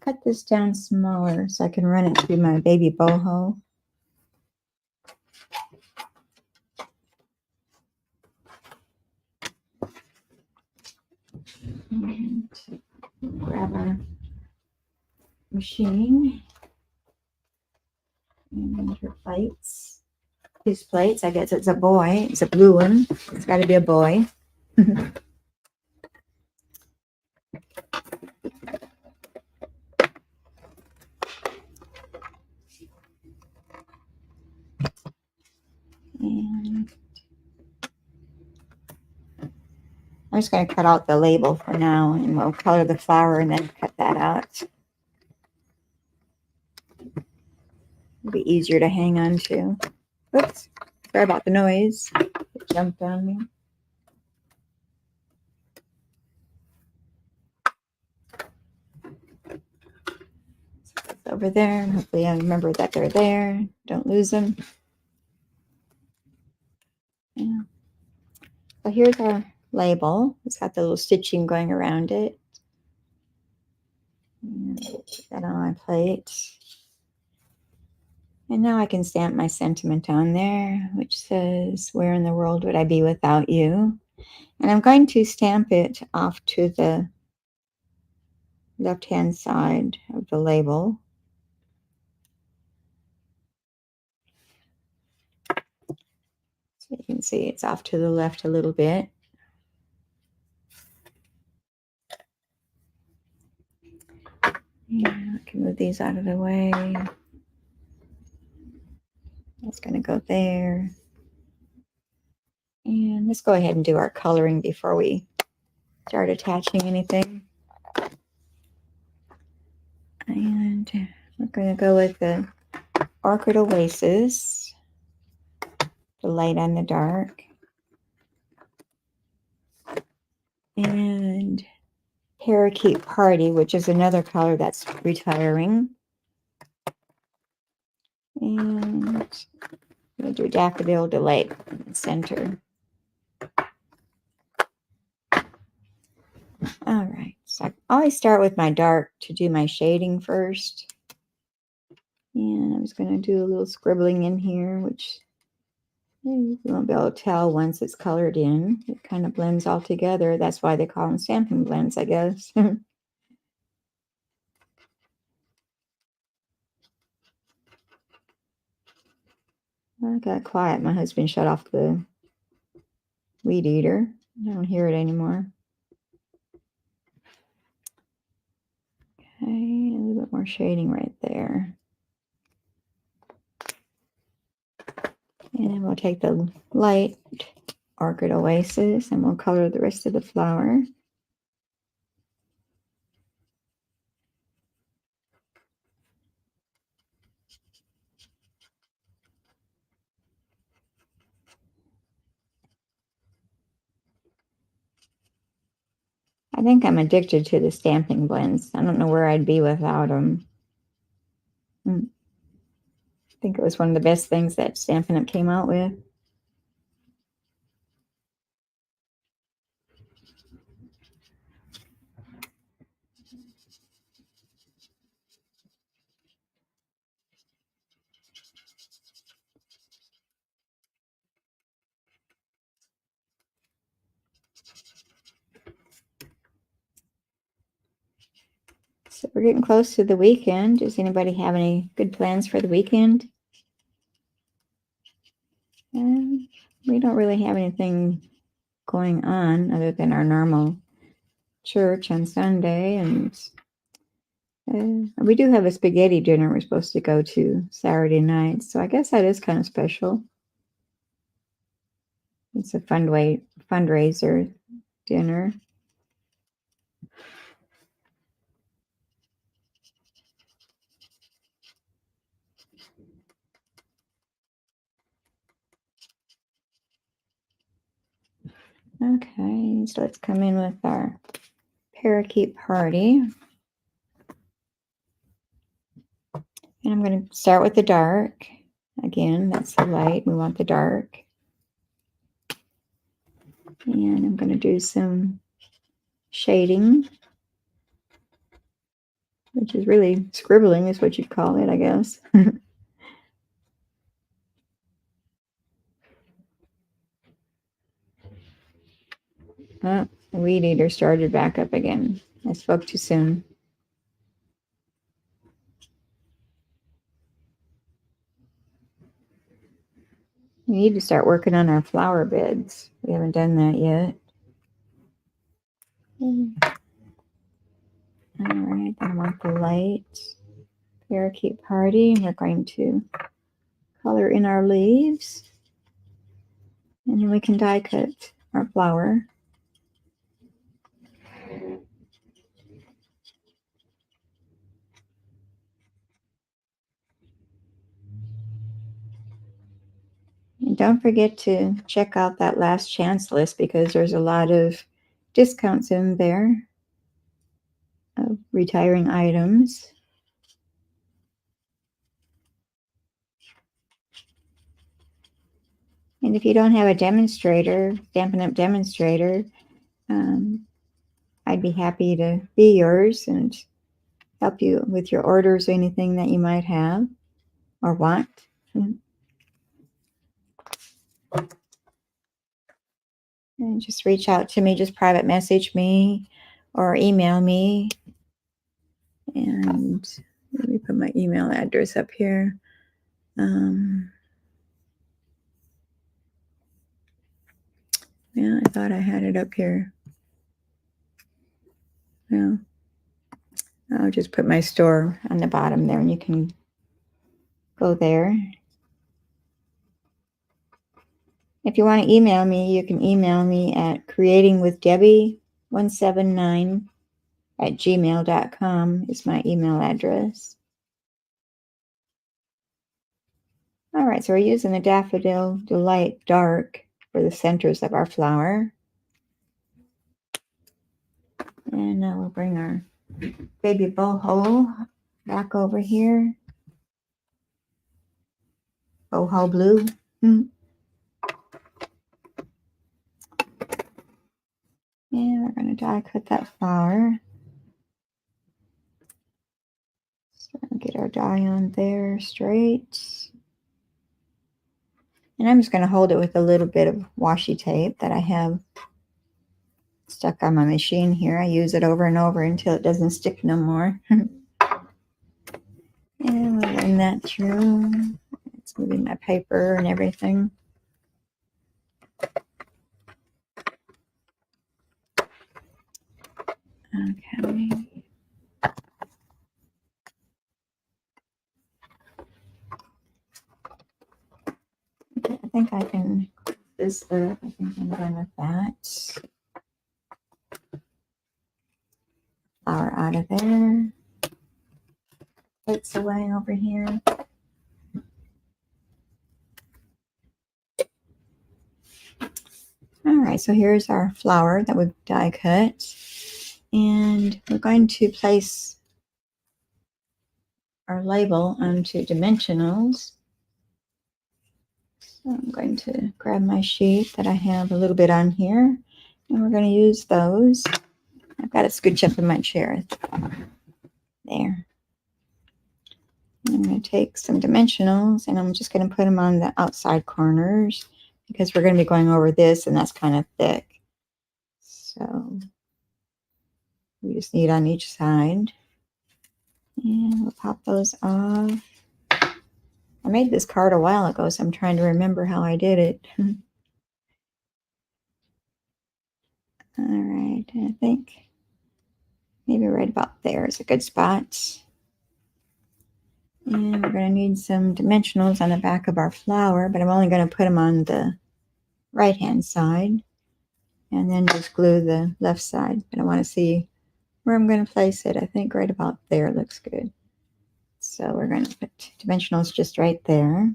cut this down smaller so I can run it through my baby boho. And grab our machine and your plates. These plates, I guess it's a boy. It's a blue one. It's got to be a boy. And I'm just going to cut out the label for now, and we'll color the flower and then cut that out. It'll be easier to hang on to. Oops, sorry about the noise. It jumped on me. It's over there. Hopefully I remember that they're there. Don't lose them. Yeah. So here's our label. It's got the little stitching going around it. And put that on my plate. And now I can stamp my sentiment on there, which says, "Where in the world would I be without you?" And I'm going to stamp it off to the left-hand side of the label. So you can see it's off to the left a little bit. Yeah, I can move these out of the way. That's going to go there. And let's go ahead and do our coloring before we start attaching anything. And we're going to go with the Orchid Oasis, the light and the dark. And Parakeet Party, which is another color that's retiring. And I'm going to do Daffodil Delight in the center. All right, so I always start with my dark to do my shading first. And I'm just going to do a little scribbling in here, which you won't be able to tell once it's colored in. It kind of blends all together. That's why they call them stamping blends, I guess. I got quiet. My husband shut off the weed eater. I don't hear it anymore. Okay, a little bit more shading right there. And then we'll take the light Orchid Oasis and we'll color the rest of the flower. I think I'm addicted to the stamping blends. I don't know where I'd be without them. I think it was one of the best things that Stampin' Up! Came out with. So we're getting close to the weekend. Does anybody have any good plans for the weekend? We don't really have anything going on other than our normal church on Sunday, and we do have a spaghetti dinner we're supposed to go to Saturday night, so I guess that is kind of special. It's a fundraiser dinner. Okay, so let's come in with our Parakeet Party. And I'm going to start with the dark. Again, that's the light. We want the dark. And I'm going to do some shading, which is really scribbling is what you'd call it, I guess. Oh, the weed eater started back up again. I spoke too soon. We need to start working on our flower beds. We haven't done that yet. All right, I want the light Parakeet Party. We're going to color in our leaves. And then we can die cut our flower. And don't forget to check out that last chance list because there's a lot of discounts in there of retiring items. And if you don't have a demonstrator, Stampin' Up! Demonstrator, I'd be happy to be yours and help you with your orders or anything that you might have. or want. And just reach out to me, just private message me or email me. And let me put my email address up here. Yeah, I thought I had it up here. Well, I'll just put my store on the bottom there and you can go there. If you want to email me, you can email me at creatingwithdebbie179@gmail.com is my email address. All right, so we're using the Daffodil Delight Dark for the centers of our flower. And now we'll bring our baby boho back over here. Boho blue. And we're going to die cut that flower. So get our dye on there straight. And I'm just going to hold it with a little bit of washi tape that I have stuck on my machine here. I use it over and over until it doesn't stick no more. And we'll run that through. It's moving my paper and everything. Okay. I think I can close this up. I think I'm done with that. Flower out of there. Plates away over here. All right, so here's our flower that we've die cut. And we're going to place our label onto dimensionals. So I'm going to grab my sheet that I have a little bit on here, and we're going to use those. I've got it scooched up in my chair. There. I'm going to take some dimensionals, and I'm just going to put them on the outside corners because we're going to be going over this, and that's kind of thick. So we just need on each side. And we'll pop those off. I made this card a while ago, so I'm trying to remember how I did it. All right, I think maybe right about there is a good spot. And we're going to need some dimensionals on the back of our flower, but I'm only going to put them on the right-hand side. And then just glue the left side. But I want to see where I'm going to place it. I think right about there looks good. So we're going to put dimensionals just right there.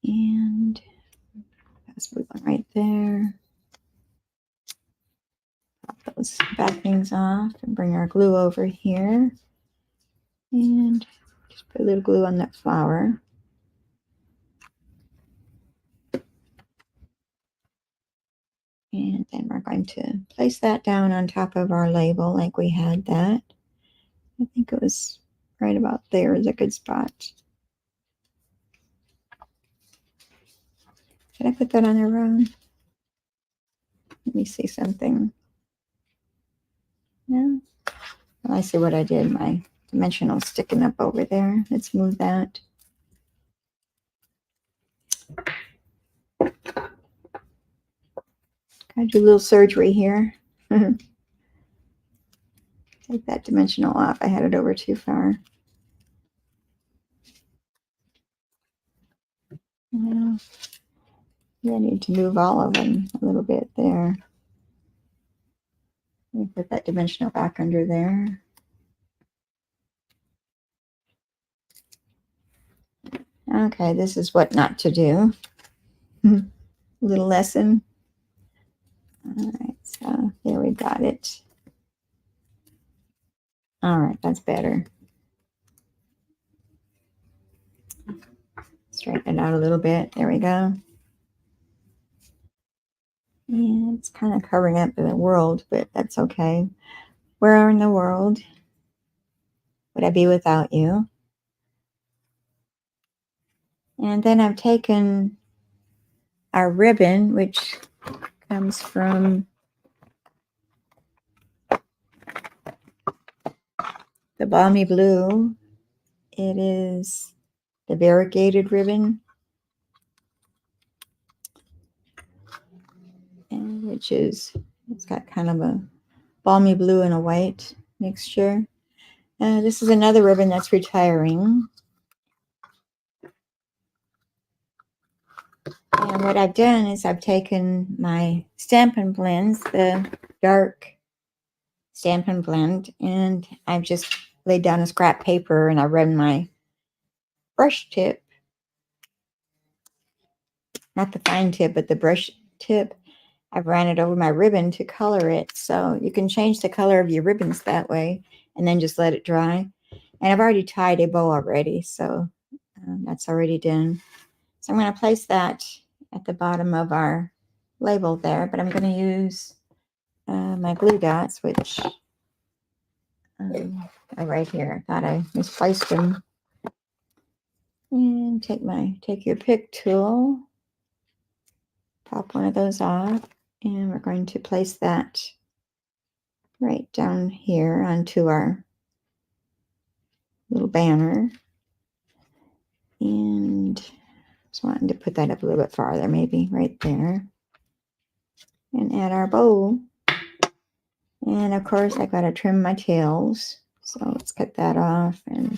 And that's one right there. Pop those back things off and bring our glue over here. And just put a little glue on that flower. And then we're going to place that down on top of our label like we had that. I think it was right about there is a good spot. Did I put that on there wrong? Let me see something. No? Well, I see what I did. My dimensional sticking up over there. Let's move that. Gotta do a little surgery here. Take that dimensional off. I had it over too far. Yeah, I need to move all of them a little bit there. Let me put that dimensional back under there. Okay, this is what not to do. Little lesson. All right, so there we got it. All right, that's better. Straighten it out a little bit. There we go. And it's kind of covering up the world, but that's okay. Where in the world would I be without you? And then I've taken our ribbon, which comes from the Balmy Blue. It is the variegated ribbon, and it's got kind of a balmy blue and a white mixture. This is another ribbon that's retiring. And what I've done is I've taken my Stampin' Blends, the dark Stampin' Blend, and I've just laid down a scrap paper and I run my brush tip, not the fine tip, but the brush tip. I've ran it over my ribbon to color it. So you can change the color of your ribbons that way and then just let it dry. And I've already tied a bow already, so that's already done. So I'm going to place that at the bottom of our label there, but I'm going to use my glue dots, which are right here. I thought I misplaced them. And take your pick tool, pop one of those off, and we're going to place that right down here onto our little banner. And just wanting to put that up a little bit farther, maybe right there. And add our bow. And of course, I gotta trim my tails. So let's cut that off and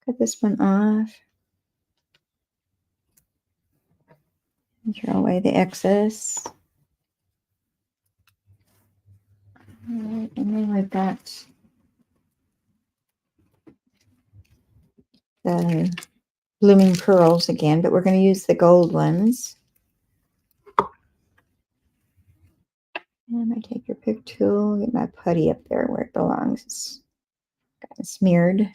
cut this one off. And throw away the excess. All right, and then we've got the blooming pearls again, but we're going to use the gold ones. And I take your pick tool, get my putty up there where it belongs. It's kind of smeared.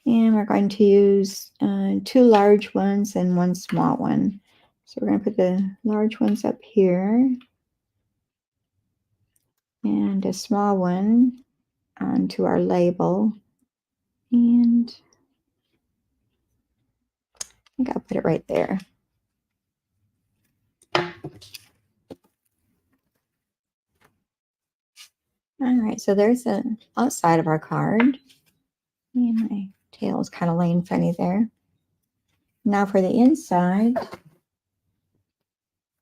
And we're going to use 2 large ones and 1 small one. So we're going to put the large ones up here and a small one onto our label. And I think I'll put it right there. All right, so there's the outside of our card. And my tail is kind of laying funny there. Now for the inside,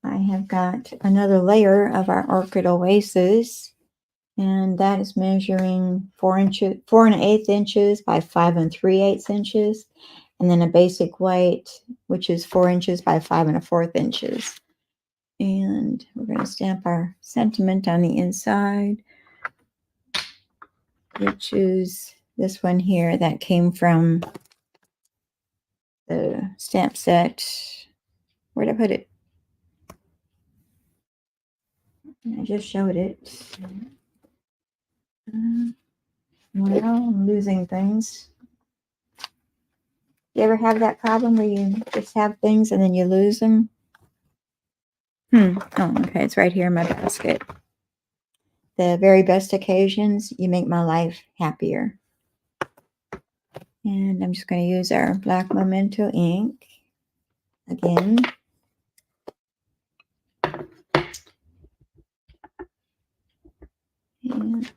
I have got another layer of our Orchid Oasis, and that is measuring 4 1/8 inches by 5 3/8 inches, and then a basic white, which is 4 inches by 5 1/4 inches. And we're going to stamp our sentiment on the inside, which is this one here that came from the stamp set. Where'd I put it? I just showed it. Well, I'm losing things. You ever have that problem where you just have things and then you lose them? Oh, okay. It's right here in my basket. The very best occasions, you make my life happier. And I'm just going to use our black Memento ink again. And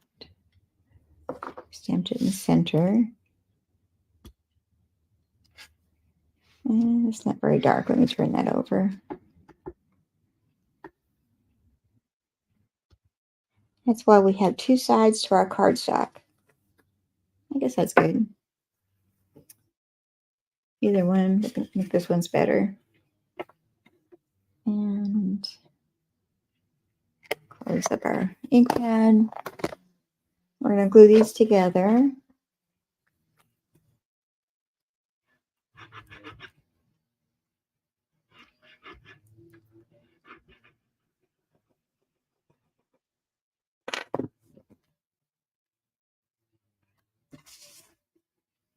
stamped it in the center. And it's not very dark. Let me turn that over. That's why we have 2 sides to our cardstock. I guess that's good. Either one, I think this one's better. And close up our ink pad. We're going to glue these together.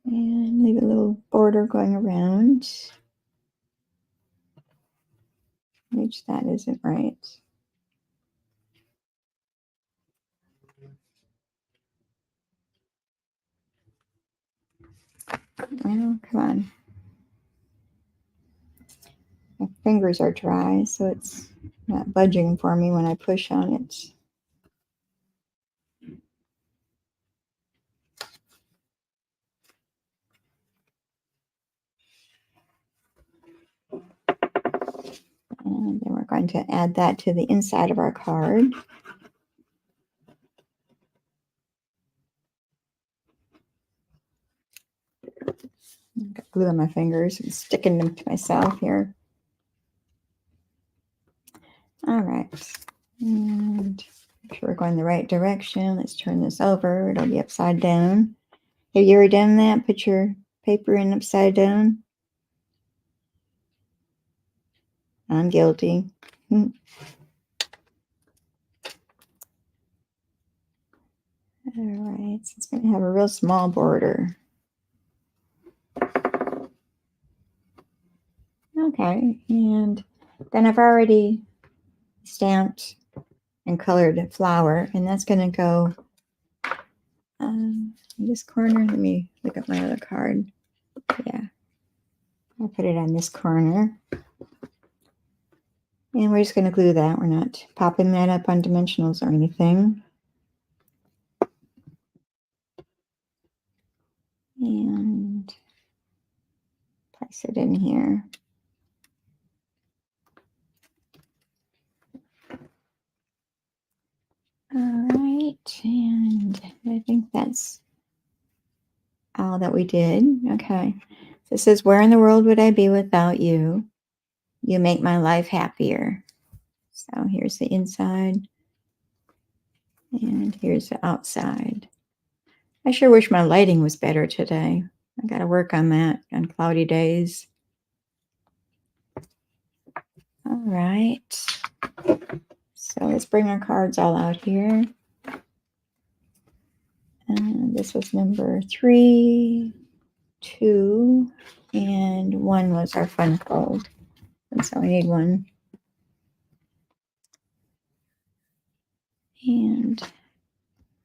And leave a little border going around, which that isn't right. Oh, come on. My fingers are dry, so it's not budging for me when I push on it. And then we're going to add that to the inside of our card. I've got glue on my fingers and sticking them to myself here. All right. And make sure we're going the right direction. Let's turn this over. It'll be upside down. Have you ever done that? Put your paper in upside down? I'm guilty. All right. So it's going to have a real small border. Okay. And then I've already stamped and colored a flower, and that's going to go in this corner. Let me look at my other card. Yeah, I'll put it on this corner, and we're just going to glue that. We're not popping that up on dimensionals or anything. And place it in here. All right, and I think that's all that we did. Okay, so it says, where in the world would I be without you? You make my life happier. So here's the inside, and here's the outside. I sure wish my lighting was better today. I got to work on that on cloudy days. All right, so let's bring our cards all out here. And this was number 3, 2, and 1 was our fun fold. And so I need 1. And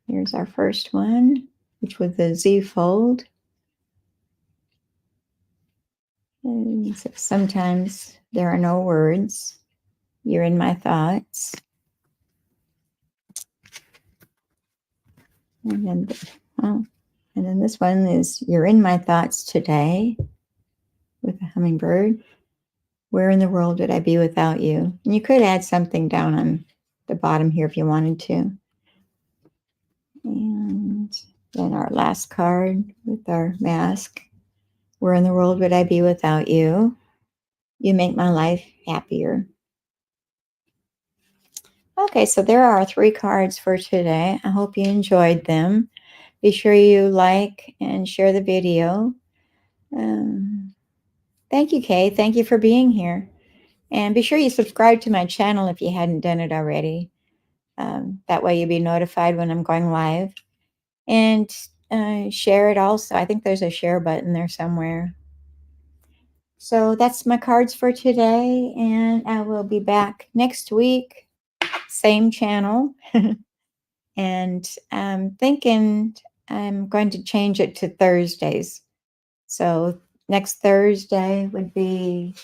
here's our first one, which was the Z fold. And so sometimes there are no words. You're in my thoughts. And then this one is, you're in my thoughts today, with a hummingbird. Where in the world would I be without you? And you could add something down on the bottom here if you wanted to. And then our last card with our mask. Where in the world would I be without you? You make my life happier. Okay, so there are 3 cards for today. I hope you enjoyed them. Be sure you like and share the video. Thank you, Kay. Thank you for being here. And be sure you subscribe to my channel if you hadn't done it already. That way you'll be notified when I'm going live. And share it also. I think there's a share button there somewhere. So that's my cards for today. And I will be back next week. Same channel. And I'm thinking I'm going to change it to Thursdays. So next Thursday would be,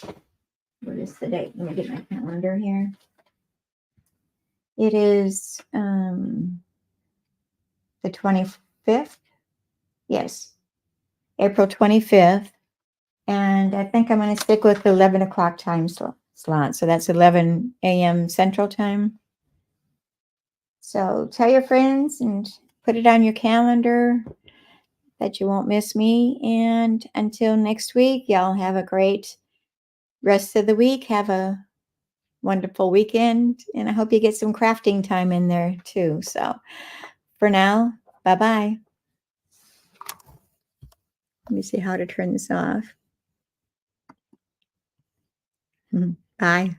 what is the date? Let me get my calendar here. It is the 25th. Yes, April 25th. And I think I'm going to stick with the 11 o'clock time slot. So that's 11 a.m. Central Time. So tell your friends and put it on your calendar that you won't miss me. And until next week, y'all have a great rest of the week. Have a wonderful weekend. And I hope you get some crafting time in there too. So for now, bye-bye. Let me see how to turn this off. Bye.